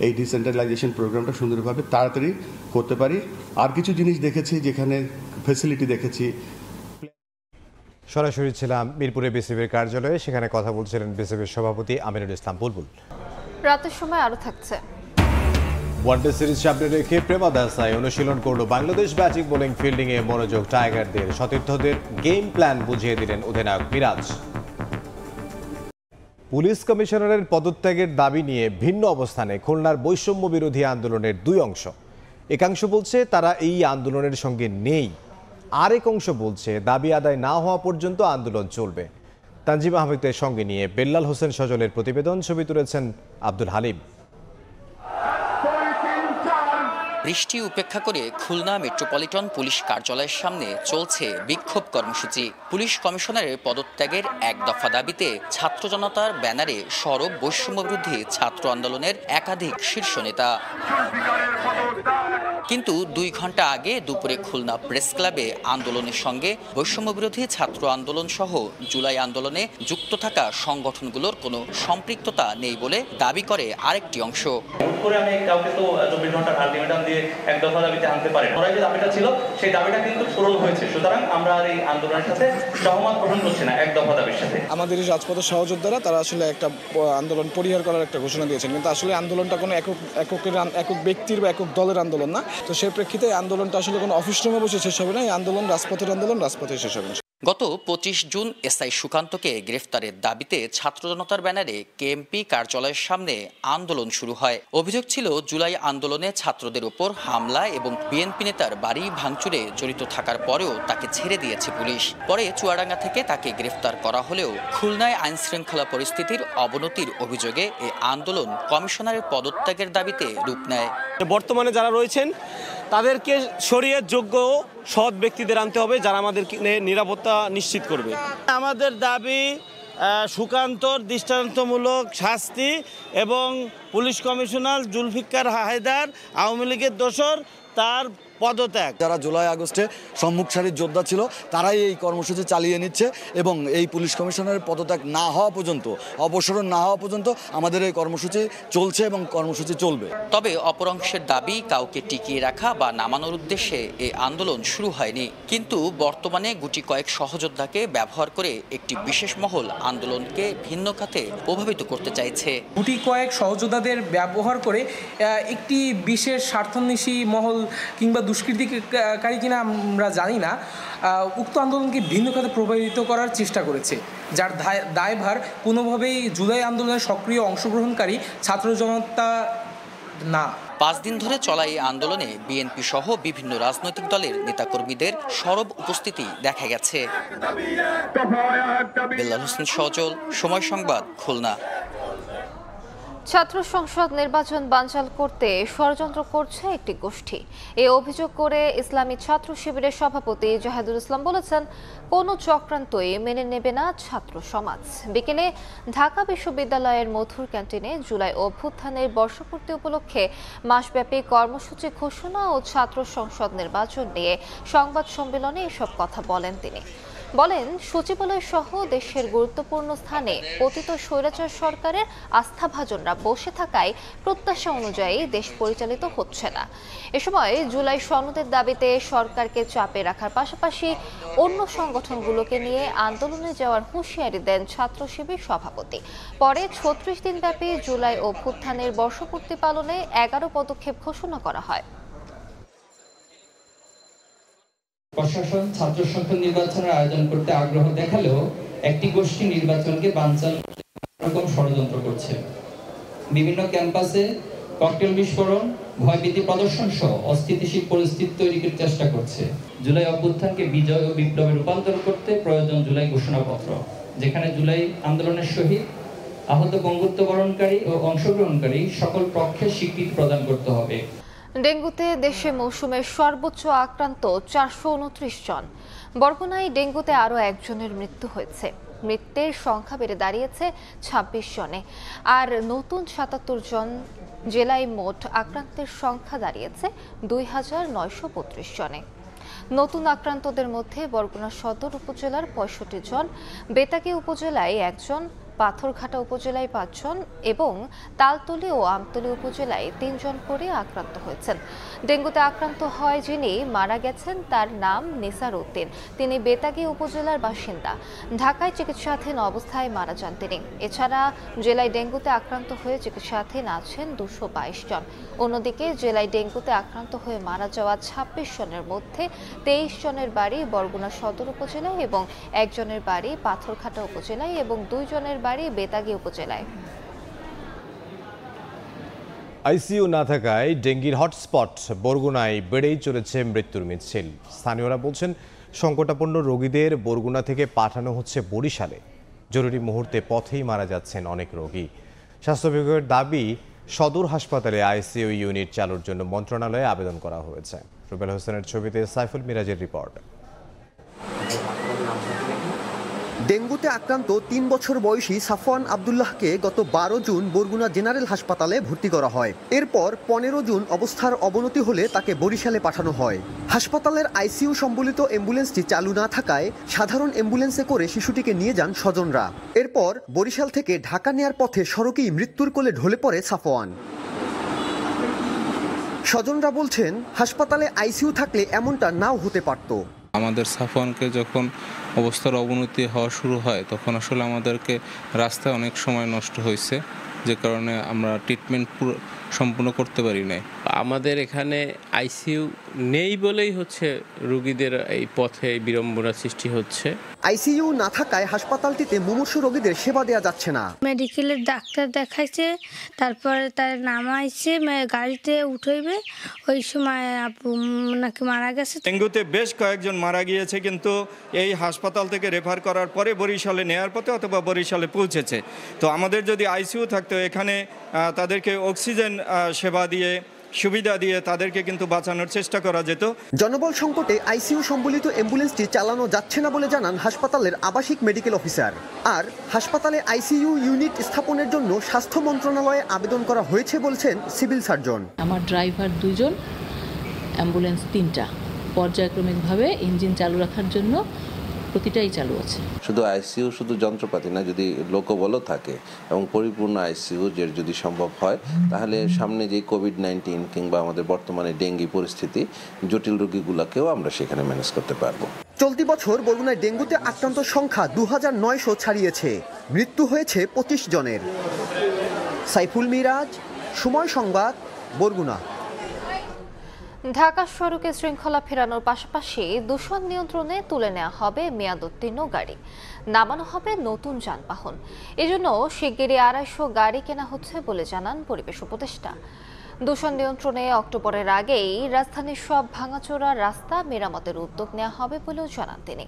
এই ডিসেন্ট্রালাইজেশন প্রোগ্রামটা সুন্দরভাবে তাড়াতাড়ি করতে পারি। আর কিছু জিনিস দেখেছি যেখানে ফ্যাসিলিটি দেখেছি। সরাসরি ছিলাম মিরপুরে বিসিবির কার্যালয়ে, সেখানে কথা বলছিলেন বিসিবির সভাপতি আমিনুল ইসলাম বুলবুল। রাতের সময় আরো থাকছে। ওয়ানডে সিরিজ সামনে রেখে প্রেমাদাসায় অনুশীলন করল বাংলাদেশ। ব্যাটিং বোলিং ফিল্ডিংয়ে মনোযোগ টাইগারদের। সতীর্থদের গেম প্ল্যান বুঝিয়ে দিলেন অধিনায়ক মিরাজ। পুলিশ কমিশনারের পদত্যাগের দাবি নিয়ে ভিন্ন অবস্থানে খুলনার বৈষম্য বিরোধী আন্দোলনের দুই অংশ। একাংশ বলছে তারা এই আন্দোলনের সঙ্গে নেই, আরেক অংশ বলছে দাবি আদায় না হওয়া পর্যন্ত আন্দোলন চলবে। তানজিম আহমেদের সঙ্গে নিয়ে বেল্লাল হোসেন সজলের প্রতিবেদন, ছবি তুলেছেন আব্দুল হালিম। বৃষ্টি উপেক্ষা করে খুলনা মেট্রোপলিটন পুলিশ কার্যালয়ের সামনে চলছে বিক্ষোভ কর্মসূচি। পুলিশ কমিশনারের পদত্যাগের এক দফা দাবিতে ছাত্র জনতার ব্যানারে সরব বৈষম্য বিরোধী ছাত্র আন্দোলনের একাধিক শীর্ষ নেতা। কিন্তু 2 ঘন্টা আগে দুপুরে খুলনা প্রেস ক্লাবে আন্দোলনের সঙ্গে বৈষম্য বিরোধী ছাত্র আন্দোলন সহ জুলাই আন্দোলনে যুক্ত থাকা সংগঠনগুলোর কোনো সম্পৃক্ততা নেই বলে দাবি করে আরেকটি অংশ। আমি কাউকে তো 24 ঘন্টার আলটিমেটাম দিয়ে এক দফা দাবিতে আনতে পারি। ওরা যে দাবিটা ছিল সেই দাবিটা কিন্তু পূরণ হয়েছে, সুতরাং আমরা আর এই আন্দোলনের সাথে সহমত পোষণ করছি না এক দফা দাবির সাথে। আমাদের এই রাজপথের সহযোদ্ধারা তারা আসলে একটা আন্দোলন পরিহার করার একটা ঘোষণা দিয়েছেন, কিন্তু আসলে আন্দোলনটা কোনো একক ব্যক্তির বা একক দলের আন্দোলন না। তো সেই প্রেক্ষিতে আন্দোলনটা আসলে কোনো অফিস রুমে বসে শেষ হবে না, এই আন্দোলন রাজপথে শেষ হবে। গত 25 জুন এসআই সুকান্তকে গ্রেফতারের দাবিতে ছাত্র জনতার ব্যানারে কেএমপি কার্যালয়ের সামনে আন্দোলন শুরু হয়। অভিযোগ ছিল জুলাই আন্দোলনে ছাত্রদের উপর হামলা এবং বিএনপি নেতার বাড়ি ভাঙচুরে জড়িত থাকার পরেও তাকে ছেড়ে দিয়েছে পুলিশ। পরে চুয়াডাঙ্গা থেকে তাকে গ্রেফতার করা হলেও খুলনায় আইনশৃঙ্খলা পরিস্থিতির অবনতির অভিযোগে এই আন্দোলন কমিশনারের পদত্যাগের দাবিতে রূপ নেয়। বর্তমানে যারা রয়েছেন তাদেরকে শরীয়ত যোগ্য সৎ ব্যক্তিদের আনতে হবে যারা আমাদের নিরাপত্তা নিশ্চিত করবে। আমাদের দাবি সুকান্তর দৃষ্টান্তমূলক শাস্তি এবং পুলিশ কমিশনার জুলফিকার হায়দার আওয়ামী লীগের দোসর তার পদত্যাগ। যারা জুলাই আগস্টে সম্মুখ সারির যোদ্ধা ছিল তারাই এই কর্মসূচি চালিয়ে নিচ্ছে এবং এই পুলিশ কমিশনারের পদত্যাগ না হওয়া পর্যন্ত, অপসারণ না হওয়া পর্যন্ত আমাদের এই কর্মসূচি চলছে এবং কর্মসূচি চলবে। তবে অপর অংশের দাবি কাউকে টিকিয়ে রাখা বা নামানোর উদ্দেশ্যে এই আন্দোলন শুরু হয়নি, কিন্তু বর্তমানে গুটি কয়েক সহযোদ্ধাকে ব্যবহার করে একটি বিশেষ মহল আন্দোলনকে ভিন্ন খাতে প্রভাবিত করতে চাইছে। গুটি কয়েক সহযোদ্ধাদের ব্যবহার করে একটি বিশেষ স্বার্থান্বেষী মহল কিংবা দুষ্কৃতিকারী কিনা আমরা জানি না, উক্ত আন্দোলনকে ভিন্ন খাতে প্রভাবিত করার চেষ্টা করেছে, যার দায়ভার কোনোভাবেই জুলাই আন্দোলনের সক্রিয় অংশগ্রহণকারী ছাত্র জনতা না। 5 দিন ধরে চলা এই আন্দোলনে বিএনপি সহ বিভিন্ন রাজনৈতিক দলের নেতাকর্মীদের সরব উপস্থিতি দেখা গেছে। বেল্লাল হোসেন সজল, সময় সংবাদ, খুলনা। ছাত্র সংসদ নির্বাচন বানচাল করতে ষড়যন্ত্র করছে একটি গোষ্ঠী, এই অভিযোগ করে ইসলামী ছাত্র শিবিরের সভাপতি জাহেদুল ইসলাম বলেছেন, কোনো চক্রান্তই মেনে নেবে না ছাত্র সমাজ। বিকেলে ঢাকা বিশ্ববিদ্যালয়ের মধুর ক্যান্টিনে জুলাই অভ্যুত্থানের বর্ষপূর্তি উপলক্ষে মাসব্যাপী কর্মসূচি ঘোষণা ও ছাত্র সংসদ নির্বাচন নিয়ে সংবাদ সম্মেলনে এসব কথা বলেন তিনি। বলেন, সচিবালয় সহ দেশের গুরুত্বপূর্ণ স্থানে পতিত স্বৈরাচার সরকারের আস্থাভাজনরা বসে থাকায় প্রত্যাশা অনুযায়ী দেশ পরিচালিত হচ্ছে না। এ সময় জুলাই সনদের দাবিতে সরকারকে চাপে রাখার পাশাপাশি অন্য সংগঠনগুলোকে নিয়ে আন্দোলনে যাওয়ার হুঁশিয়ারি দেন ছাত্র শিবির সভাপতি। পরে ৩৬ দিনব্যাপী জুলাই অভ্যুত্থানের বর্ষপূর্তি পালনে ১১ পদক্ষেপ ঘোষণা করা হয়। প্রশাসন ছাত্র সংসদ নির্বাচনের আয়োজন করতে আগ্রহ দেখালেও একটি গোষ্ঠী নির্বাচনকে বানচাল রকম ষড়যন্ত্র করছে। বিভিন্ন ক্যাম্পাসে ককটেল বিস্ফোরণ, ভয়ভীতি প্রদর্শন সহ অস্থিতিশীল পরিস্থিতি তৈরির চেষ্টা করছে। জুলাই অভ্যুত্থানকে বিজয় ও বিপ্লবে রূপান্তর করতে প্রয়োজন জুলাই ঘোষণাপত্র, যেখানে জুলাই আন্দোলনের শহীদ, আহত, বঙ্গত্ব বরণকারী ও অংশগ্রহণকারী সকল পক্ষে স্বীকৃতি প্রদান করতে হবে। ডেঙ্গুতে দেশে মৌসুমের সর্বোচ্চ আক্রান্ত ৪২৯ জন। বরগুনায় ডেঙ্গুতে আরও একজনের মৃত্যু হয়েছে। মৃতের সংখ্যা বেড়ে দাঁড়িয়েছে ২৬ জনে। আর নতুন ৭৭ জন। জেলায় মোট আক্রান্তের সংখ্যা দাঁড়িয়েছে ২,৯৩৫ জনে। নতুন আক্রান্তদের মধ্যে বরগুনা সদর উপজেলার ৬৫ জন, বেতাগী উপজেলায় ১ জন, পাথরঘাটা উপজেলায় ৫ জন এবং তালতলী ও আমতলী উপজেলায় ৩ জন করে আক্রান্ত হয়েছেন। ডেঙ্গুতে আক্রান্ত হয় যিনি মারা গেছেন তার নাম নিসার উদ্দিন। তিনি বেতাগী উপজেলার বাসিন্দা। ঢাকায় চিকিৎসাধীন অবস্থায় মারা যান তিনি। এছাড়া জেলায় ডেঙ্গুতে আক্রান্ত হয়ে চিকিৎসাধীন আছেন ২২২ জন। অন্যদিকে জেলায় ডেঙ্গুতে আক্রান্ত হয়ে মারা যাওয়া ২৬ জনের মধ্যে ২৩ জনের বাড়ি বরগুনা সদর উপজেলায় এবং ১ জনের বাড়ি পাথরঘাটা উপজেলায় এবং ২ জনের বাড়ি বেতাগী উপজেলায়। আইসিইউ না থাকায় ডেঙ্গির হটস্পট বরগুনায় বেড়েই চলেছে মৃত্যুর মিছিল। স্থানীয়রা বলছেন, সংকটাপন্ন রোগীদের বরগুনা থেকে পাঠানো হচ্ছে বরিশালে। জরুরি মুহূর্তে পথেই মারা যাচ্ছেন অনেক রোগী। স্বাস্থ্য বিভাগের দাবি, সদর হাসপাতালে আইসিইউ ইউনিট চালুর জন্য মন্ত্রণালয়ে আবেদন করা হয়েছে। রুবেল হোসেনের ছবিতে সাইফুল মিরাজের রিপোর্ট। ডেঙ্গুতে আক্রান্ত ৩ বছর বয়সী সাফওয়ান আব্দুল্লাহকে গত ১২ জুন বরগুনা জেনারেল হাসপাতালে ভর্তি করা হয়। এরপর ১৫ জুন অবস্থার অবনতি হলে তাকে বরিশালে পাঠানো হয়। হাসপাতালের আইসিইউ সম্বলিত অ্যাম্বুলেন্সটি চালু না থাকায় সাধারণ অ্যাম্বুলেন্সে করে শিশুটিকে নিয়ে যান স্বজনরা। এরপর বরিশাল থেকে ঢাকা নেয়ার পথে সড়কেই মৃত্যুর কোলে ঢলে পড়ে সাফওয়ান। স্বজনরা বলছেন, হাসপাতালে আইসিইউ থাকলে এমনটা নাও হতে পারত। আমাদের সাফওয়ানকে যখন অবস্থার অবনতি হওয়া শুরু হয় তখন আসলে আমাদেরকে রাস্তায় অনেক সময় নষ্ট হয়েছে, যে কারণে আমরা ট্রিটমেন্ট সম্পূর্ণ করতে পারি নাই। আমাদের এখানে আইসিইউ নেই বলেই হচ্ছে রোগীদের এই পথে বিড়ম্বনা সৃষ্টি হচ্ছে। আইসিইউ না থাকায় হাসপাতালটিতে মুমূর্ষু রোগীদের সেবা দেওয়া যাচ্ছে না। মেডিকেলের ডাক্তার দেখাইছে, তারপরে তার নামাইছে, গাড়িতে উঠাইবে, ওই সময় নাকি মারা গেছে। ডেঙ্গুতে বেশ কয়েকজন মারা গিয়েছে, কিন্তু এই হাসপাতাল থেকে রেফার করার পরে বরিশালে নেয়ার পথে অথবা বরিশালে পৌঁছেছে। তো আমাদের যদি আইসিইউ থাকতো, এখানে তাদেরকে অক্সিজেন সেবা দিয়ে, সুবিধা দিয়ে তাদেরকে কিন্তু বাঁচানোর চেষ্টা করা যেত। জনবল সংকটে আইসিইউ সম্বলিত অ্যাম্বুলেন্সটি চালানো যাচ্ছে না বলে জানান হাসপাতালের আবাসিক মেডিকেল অফিসার। আর হাসপাতালে আইসিইউ ইউনিট স্থাপনের জন্য স্বাস্থ্য মন্ত্রণালয়ে আবেদন করা হয়েছে বলছেন সিভিল সার্জন। আমার ড্রাইভার ২ জন, অ্যাম্বুলেন্স ৩টা, পর্যায়ক্রমিকভাবে ইঞ্জিন চালু রাখার জন্য প্রতিটাই চালু আছে। শুধু আইসিইউ, শুধু যন্ত্রপাতি না, যদি লোকবলও থাকে এবং পরিপূর্ণ আইসিইউ যদি সম্ভব হয়, তাহলে সামনে যে কোভিড-19 কিংবা আমাদের বর্তমানে ডেঙ্গি পরিস্থিতি, জটিল রোগীগুলোকেও আমরা সেখানে ম্যানেজ করতে পারবো। চলতি বছর বরগুনায় ডেঙ্গুতে আক্রান্ত সংখ্যা ২৯০০ ছাড়িয়েছে। মৃত্যু হয়েছে ২৫ জনের। সাইফুল মিরাজ, সময় সংবাদ, বরগুনা। ঢাকা সড়কে শৃঙ্খলা ফেরানোর পাশাপাশি দূষণ নিয়ন্ত্রণে তুলে নেওয়া হবে মেয়াদোত্তীর্ণ গাড়ি, নামানো হবে নতুন যানবাহন। এজন্য শিগগিরই ২৫০ গাড়ি কেনা হচ্ছে বলে জানান পরিবেশ উপদেষ্টা। দূষণ নিয়ন্ত্রণে অক্টোবরের আগেই রাজধানীর সব ভাঙাচোরা রাস্তা মেরামতের উদ্যোগ নেওয়া হবে বলেও জানান তিনি।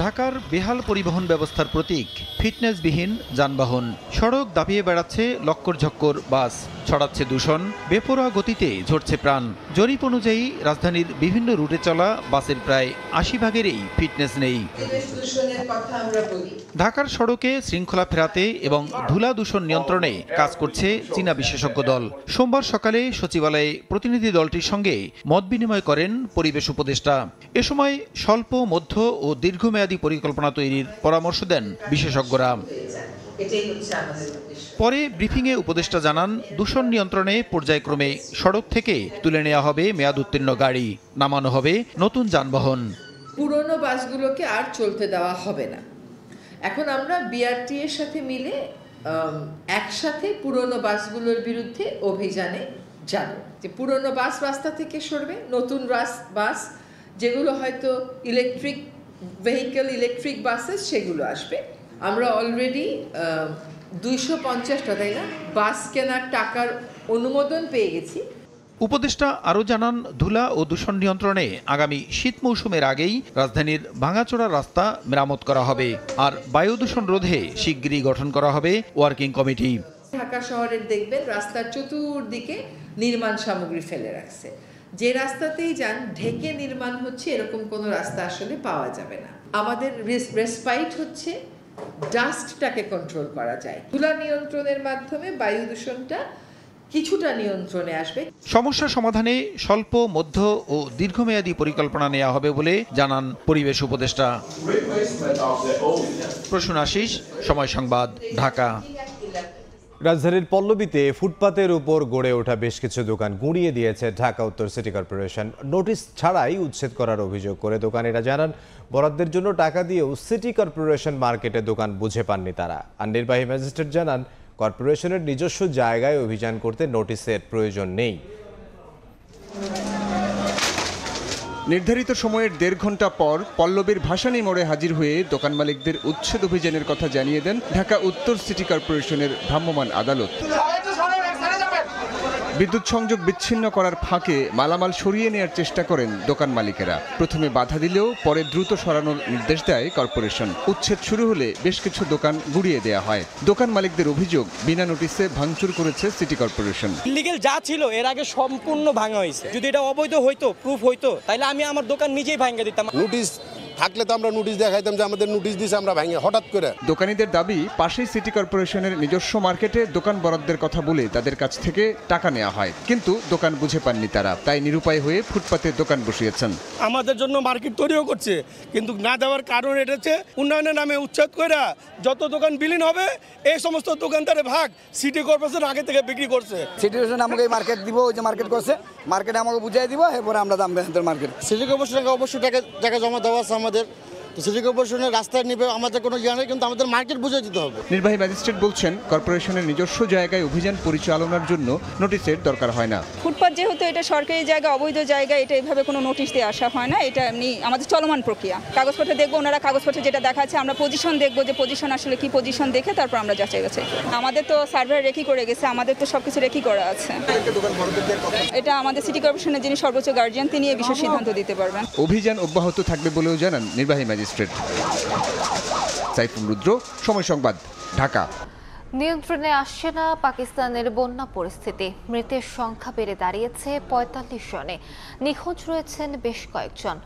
ঢাকার বেহাল পরিবহন ব্যবস্থার প্রতীক ফিটনেসবিহীন যানবাহন। সড়ক দাপিয়ে বেড়াচ্ছে লক্কর ঝক্কর বাস, ছড়াচ্ছে দূষণ, বেপরোয়া গতিতে ঝরছে প্রাণ। জরিপ অনুযায়ী রাজধানীর বিভিন্ন রুটে চলা বাসের প্রায় ৮০ ভাগেরই ফিটনেস নেই। ঢাকার সড়কে শৃঙ্খলা ফেরাতে এবং ধুলা দূষণ নিয়ন্ত্রণে কাজ করছে চীনা বিশেষজ্ঞ দল। সোমবার সকালে সচিবালয়ে প্রতিনিধি দলটির সঙ্গে মত বিনিময় করেন পরিবেশ উপদেষ্টা। এ সময় স্বল্প, মধ্য ও দীর্ঘমেয়াদী পরিকল্পনা তৈরির পরামর্শ দেন বিশেষজ্ঞরা। পরে ব্রিফিংয়ে উপদেষ্টা জানান, দূষণ নিয়ন্ত্রণে পর্যায়ক্রমে সড়ক থেকে তুলে নেওয়া হবে মেয়াদ উত্তীর্ণ গাড়ি, নামানো হবে নতুন যানবাহন। পুরনো বাসগুলোকে আর চলতে দেওয়া হবে না। এখন আমরা বিআরটি এর সাথে মিলে একসাথে পুরনো বাসগুলোর বিরুদ্ধে অভিযানে যাব। যে পুরনো বাস রাস্তা থেকে সরবে, নতুন বাস যেগুলো হয়তো ইলেকট্রিক ভেহিকেল, ইলেকট্রিক বাসেস সেগুলো আসবে। আমরা অলরেডি 250টা, তাই না, বাস কেনার টাকার অনুমোদন পেয়ে গেছি। উপদেষ্টা আরও জানান, ধুলা ও দূষণ নিয়ন্ত্রণে আগামী শীত মৌসুমের আগেই রাজধানীর ভাঙাচোরা রাস্তা মেরামত করা হবে, আর বায়ু দূষণ রোধে শিগগিরই গঠন করা হবে ওয়ার্কিং কমিটি। ঢাকা শহরের দেখবেন রাস্তার চতুর্দিকে নির্মাণ সামগ্রী ফেলে রাখছে। যে রাস্তাতেই যান ঢেকে নির্মাণ হচ্ছে, এরকম কোনো রাস্তা আসলে পাওয়া যাবে না। আমাদের রেসপাইট হচ্ছে ডাস্টটাকে কন্ট্রোল করা যায়। ধুলা নিয়ন্ত্রণের মাধ্যমে বায়ু দূষণটা কিছুটা নিয়ন্ত্রণে আসবে। সমস্যা সমাধানে স্বল্প, মধ্য ও দীর্ঘমেয়াদী পরিকল্পনা নেওয়া হবে বলে জানান পরিবেশ উপদেষ্টা। প্রসূন আশিস, সময় সংবাদ, ঢাকা। রাজধানীর পল্লবীতে ফুটপাতের উপর গড়ে ওঠা বেশ কিছু দোকান গুঁড়িয়ে দিয়েছে ঢাকা উত্তর সিটি কর্পোরেশন। নোটিশ ছাড়াই উচ্ছেদ করার অভিযোগ করে দোকানিরা জানান, বরাদ্দের জন্য টাকা দিয়েও সিটি কর্পোরেশন মার্কেটে দোকান বুঝে পাননি তারা। আর নির্বাহী ম্যাজিস্ট্রেট জানান, কর্পোরেশনের নিজস্ব জায়গায় অভিযান করতে নোটিশের প্রয়োজন নেই। নির্ধারিত সময়ের 1.5 ঘন্টা পর পল্লবীর ভাসানী মোড়ে হাজির হয়ে দোকান মালিকদের উচ্ছেদ অভিযানের কথা জানিয়ে দেন ঢাকা উত্তর সিটি কর্পোরেশনের ভ্রাম্যমাণ আদালত। বিদ্যুৎ সংযোগ বিচ্ছিন্ন করার ফাঁকে মালামাল সরিয়ে নেওয়ার চেষ্টা করেন দোকান মালিকেরা। প্রথমে বাধা দিলেও পরে দ্রুত সরানোর নির্দেশ দেয় কর্পোরেশন। উচ্ছেদ শুরু হলে বেশ কিছু দোকান গুঁড়িয়ে দেওয়া হয়। দোকান মালিকদের অভিযোগ, বিনা নোটিশে ভাঙচুর করেছে সিটি কর্পোরেশন। ইলিগাল যা ছিল এর আগে সম্পূর্ণ ভাঙা হয়েছে। যদি এটা অবৈধ হইতো, প্রুফ হইতো, তাহলে আমি আমার দোকান নিজেই ভাঙা দিতাম। নোটিশ থাকলে তো আমরা নোটিশ দেখাইতাম যে আমাদের নোটিশ দিয়েছে, আমরা ভাঙে হঠাৎ করে। দোকানীদের দাবি, পাশেই সিটি কর্পোরেশনের নিজস্ব মার্কেটে দোকান বরাদ্দের কথা বলে তাদের কাছ থেকে টাকা নেওয়া হয়, কিন্তু দোকান বুঝে পাননি তারা, তাই নিরুপায় হয়ে ফুটপাতে দোকান বসিয়েছেন। আমাদের জন্য মার্কেট তৈরিও করছে, কিন্তু না দেওয়ার কারণ এটা হচ্ছে উন্নয়নের নামে উচ্ছেদ করে যত দোকান বিলীন হবে এই সমস্ত দোকানদারের ভাগ সিটি কর্পোরেশন আগে থেকে বিক্রি করছে। সিটি কর্পোরেশন আমাকে মার্কেট দিব, ওই যে মার্কেট করছে, মার্কেটে আমাকে বুঝিয়ে দিব, এরপরে আমরা দাম মার্কেট। সিটি কর্পোরেশনকে অবশ্যই টাকা জমা দেওয়া আছে আমাদের, তো সিটি কর্পোরেশনের রাস্তায় নিবে আমাদের কোনো ইয়ে নেই, কিন্তু আমাদের মার্কেট বুঝে দিতে হবে। নির্বাহী ম্যাজিস্ট্রেট বলছেন, কর্পোরেশনের নিজস্ব জায়গায় অভিযান পরিচালনার জন্য নোটিশের দরকার হয় না। ফুটপাত যেহেতু এটা সরকারি জায়গা, অবৈধ জায়গা, এটা এইভাবে কোনো নোটিশ দিয়ে আসা হয় না। এটা এমনি আমাদের চলমান প্রক্রিয়া। কাগজপত্র দেখবো, ওনারা কাগজপত্রে যেটা দেখাচ্ছে, আমরা পজিশন দেখবো যে পজিশন আসলে কি পজিশন, দেখে তারপর আমরা যাচাই বাছাই করি। আমাদের তো সার্ভে রেকি করে গেছে, আমাদের তো সবকিছু রেকি করা আছে। এটা আমাদের সিটি কর্পোরেশনের যিনি সর্বোচ্চ গার্জিয়ান, তিনি এই বিষয়ে সিদ্ধান্ত দিতে পারবেন। অভিযান অব্যাহত থাকবে বলেও জানান নির্বাহী ম্যাজিস্ট্রেট। সাইফুল রুদ্র, সময় সংবাদ, ঢাকা। নিয়ন্ত্রণে আসছে না পাকিস্তানের বন্যা পরিস্থিতি। মৃতের সংখ্যা বেড়ে দাঁড়িয়েছে 45 জনে। নিখোঁজ রয়েছেন বেশ কয়েকজন।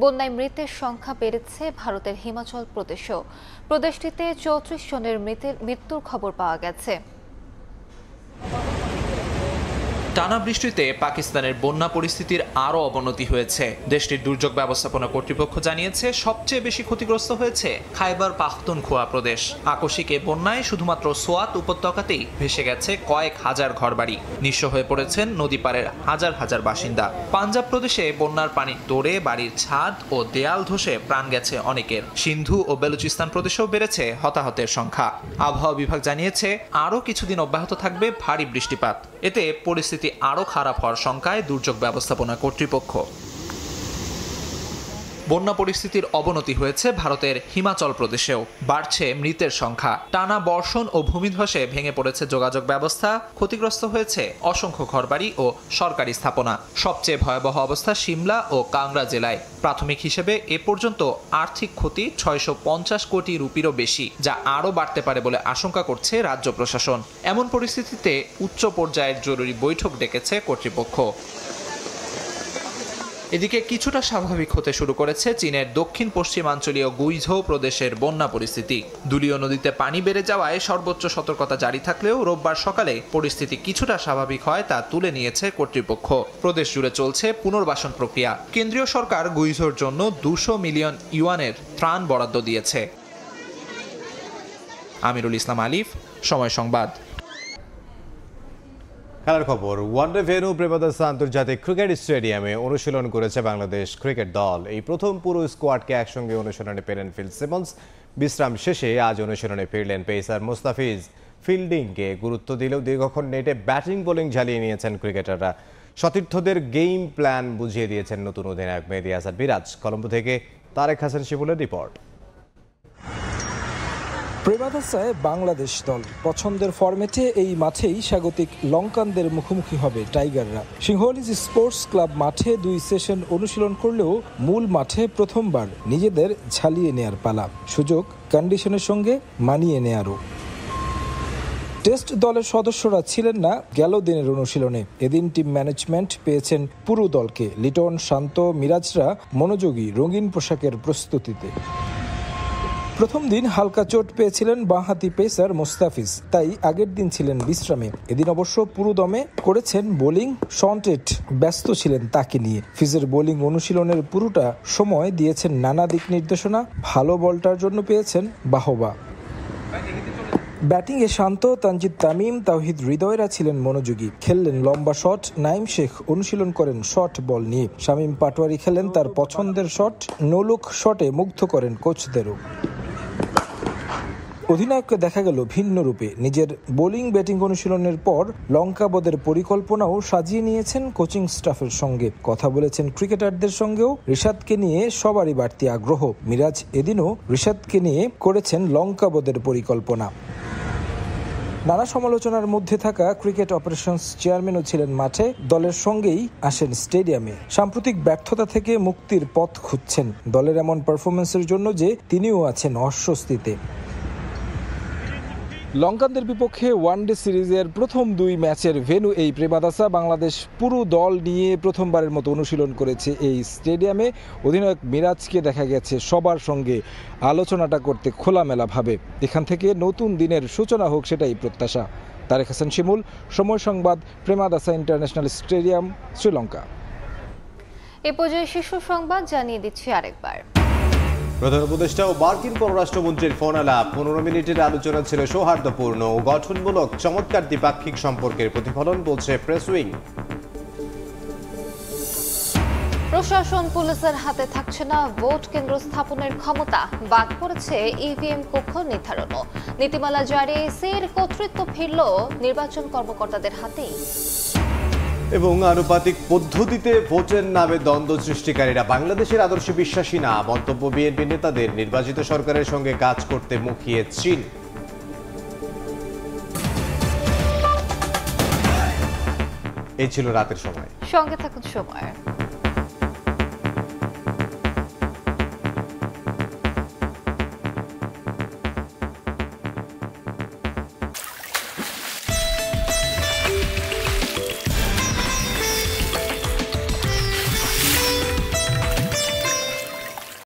বন্যায় মৃতের সংখ্যা বেড়েছে ভারতের হিমাচল প্রদেশেও। প্রদেশটিতে 34 জনের মৃত্যুর খবর পাওয়া গেছে। টানা বৃষ্টিতে পাকিস্তানের বন্যা পরিস্থিতির আরও অবনতি হয়েছে। দেশটির দুর্যোগ ব্যবস্থাপনা কর্তৃপক্ষ জানিয়েছে, সবচেয়ে বেশি ক্ষতিগ্রস্ত হয়েছে খাইবার পাখতুনখোয়া প্রদেশ। আকস্মিক এ বন্যায় শুধুমাত্র সোয়াত উপত্যকাতেই ভেসে গেছে কয়েক হাজার ঘরবাড়ি। নিঃস্ব হয়ে পড়েছেন নদী পাড়ের হাজার হাজার বাসিন্দা। পাঞ্জাব প্রদেশে বন্যার পানির তোড়ে বাড়ির ছাদ ও দেয়াল ধসে প্রাণ গেছে অনেকের। সিন্ধু ও বেলুচিস্তান প্রদেশেও বেড়েছে হতাহতের সংখ্যা। আবহাওয়া বিভাগ জানিয়েছে, আরও কিছুদিন অব্যাহত থাকবে ভারী বৃষ্টিপাত। এতে পরিস্থিতি আরও খারাপ হওয়ার শঙ্কায় দুর্যোগ ব্যবস্থাপনা কর্তৃপক্ষ। বন্যা পরিস্থিতির অবনতি হয়েছে ভারতের হিমাচল প্রদেশেও। বাড়ছে মৃতের সংখ্যা। টানা বর্ষণ ও ভূমিধসে ভেঙে পড়েছে যোগাযোগ ব্যবস্থা, ক্ষতিগ্রস্ত হয়েছে অসংখ্য ঘরবাড়ি ও সরকারি স্থাপনা। সবচেয়ে ভয়াবহ অবস্থা সিমলা ও কাংড়া জেলায়। প্রাথমিক হিসেবে এ পর্যন্ত আর্থিক ক্ষতি 650 কোটি রুপিরও বেশি, যা আরও বাড়তে পারে বলে আশঙ্কা করছে রাজ্য প্রশাসন। এমন পরিস্থিতিতে উচ্চ পর্যায়ের জরুরি বৈঠক ডেকেছে কর্তৃপক্ষ। এদিকে কিছুটা স্বাভাবিক হতে শুরু করেছে চীনের দক্ষিণ পশ্চিমাঞ্চলীয় গুইঝৌ প্রদেশের বন্যা পরিস্থিতি। দুলিও নদীতে পানি বেড়ে যাওয়ায় সর্বোচ্চ সতর্কতা জারি থাকলেও রোববার সকালে পরিস্থিতি কিছুটা স্বাভাবিক হয় তা তুলে নিয়েছে কর্তৃপক্ষ। প্রদেশ জুড়ে চলছে পুনর্বাসন প্রক্রিয়া। কেন্দ্রীয় সরকার গুইঝৌর জন্য 200 মিলিয়ন ইউয়ানের ত্রাণ বরাদ্দ দিয়েছে। আমিরুল ইসলাম আলিফ, সময় সংবাদ। খেলার খবর। ওয়ানডে ভেন্যু প্রেমদাসা আন্তর্জাতিক ক্রিকেট স্টেডিয়ামে অনুশীলন করেছে বাংলাদেশ ক্রিকেট দল। এই প্রথম পুরো স্কোয়াডকে একসঙ্গে অনুশীলনে পেলেন ফিল সিমন্স। বিশ্রাম শেষে আজ অনুশীলনে ফিরলেন পেসার মুস্তাফিজ। ফিল্ডিংকে গুরুত্ব দিলেও দীর্ঘক্ষণ নেটে ব্যাটিং বোলিং ঝালিয়ে নিয়েছেন ক্রিকেটাররা। সতীর্থদের গেম প্ল্যান বুঝিয়ে দিয়েছেন নতুন অধিনায়ক মেহেদী হাসান মিরাজ। কলম্বো থেকে তারেক হাসান শিবুলের রিপোর্ট। প্রেমাদাসায় বাংলাদেশ দল পছন্দের ফরম্যাটে এই মাঠেই স্বাগতিক লঙ্কানদের মুখোমুখি হবে টাইগাররা। সিংহলিজ স্পোর্টস ক্লাব মাঠে 2 সেশন অনুশীলন করলেও মূল মাঠে প্রথমবার নিজেদের ঝালিয়ে নেয়ার পালা, সুযোগ কন্ডিশনের সঙ্গে মানিয়ে নেয়ারও। টেস্ট দলের সদস্যরা ছিলেন না গেল দিনের অনুশীলনে। এদিন টিম ম্যানেজমেন্ট পেয়েছেন পুরো দলকে। লিটন, শান্ত, মিরাজরা মনোযোগী রঙিন পোশাকের প্রস্তুতিতে। প্রথম দিন হালকা চোট পেয়েছিলেন বাঁহাতি পেসার মুস্তাফিজ, তাই আগের দিন ছিলেন বিশ্রামে। এদিন অবশ্য পুরো দমে করেছেন বোলিং। শন্টেট ব্যস্ত ছিলেন তাকে নিয়ে। ফিজের বোলিং অনুশীলনের পুরোটা সময় দিয়েছেন নানা দিক নির্দেশনা। ভালো বলটার জন্য পেয়েছেন বাহবা। ব্যাটিংয়ে শান্ত, তানজিদ তামিম, তাওহিদ হৃদয়রা ছিলেন মনোযোগী, খেললেন লম্বা শট। নাইম শেখ অনুশীলন করেন শর্ট বল নিয়ে। শামীম পাটোয়ারি খেলেন তার পছন্দের শট। নোলুক শটে মুগ্ধ করেন কোচদেরও। অধিনায়ককে দেখা গেল ভিন্ন রূপে। নিজের বোলিং ব্যাটিং অনুশীলনের পর লঙ্কাবদের পরিকল্পনাও সাজিয়ে নিয়েছেন কোচিং স্টাফের সঙ্গে। কথা বলেছেন ক্রিকেটারদের সঙ্গেও। রিশাদকে নিয়ে সবারই বাড়তি আগ্রহ। মিরাজ এদিনও রিশাদকে নিয়ে করেছেন লঙ্কাবদের পরিকল্পনা। নানা সমালোচনার মধ্যে থাকা ক্রিকেট অপারেশনস চেয়ারম্যানও ছিলেন মাঠে। দলের সঙ্গেই আসেন স্টেডিয়ামে। সাম্প্রতিক ব্যর্থতা থেকে মুক্তির পথ খুঁজছেন। দলের এমন পারফরমেন্সের জন্য যে তিনিও আছেন অস্বস্তিতে। লঙ্কানদের বিপক্ষে ওয়ানডে সিরিজের প্রথম 2 ম্যাচের ভেন্যু এই প্রেমাদাসা। বাংলাদেশ পুরো দল নিয়ে প্রথমবারের মতো অনুশীলন করেছে এই স্টেডিয়ামে। অধিনায়ক মিরাজকে দেখা গেছে সবার সঙ্গে আলোচনাটা করতে খোলামেলাভাবে। এখান থেকে নতুন দিনের সূচনা হোক, সেটাই প্রত্যাশা। তারেক হাসান শিমুল, সময় সংবাদ, প্রেমাদাসা ইন্টারন্যাশনাল স্টেডিয়াম, শ্রীলঙ্কা। এ পর্যায়ে শীর্ষ সংবাদ জানিয়ে দিচ্ছি আরেকবার। প্রধান উপদেষ্টা ও মার্কিন পররাষ্ট্রমন্ত্রীর ফোন আলাপ। 15 মিনিটের আলোচনা ছিল সৌহার্দ্যপূর্ণ ও গঠনমূলক। চমৎকার দ্বিপাক্ষিক সম্পর্কের প্রতিফলন বলছে প্রেস উইং। প্রশাসন পুলিশের হাতে থাকছে না ভোট কেন্দ্র স্থাপনের ক্ষমতা। বাদ পড়েছে ইভিএম কক্ষ নির্ধারণও। নীতিমালা জারি এসির কর্তৃত্ব ফিরল নির্বাচন কর্মকর্তাদের হাতেই। এবং আনুপাতিক পদ্ধতিতে ভোটের নামে দ্বন্দ্ব সৃষ্টিকারীরা বাংলাদেশের আদর্শে বিশ্বাসী না। মন্তব্য বিএনপি নেতাদের। নির্বাচিত সরকারের সঙ্গে কাজ করতে মুখিয়ে চীন। এই ছিল রাতের সময়। সঙ্গে থাকুন সময়।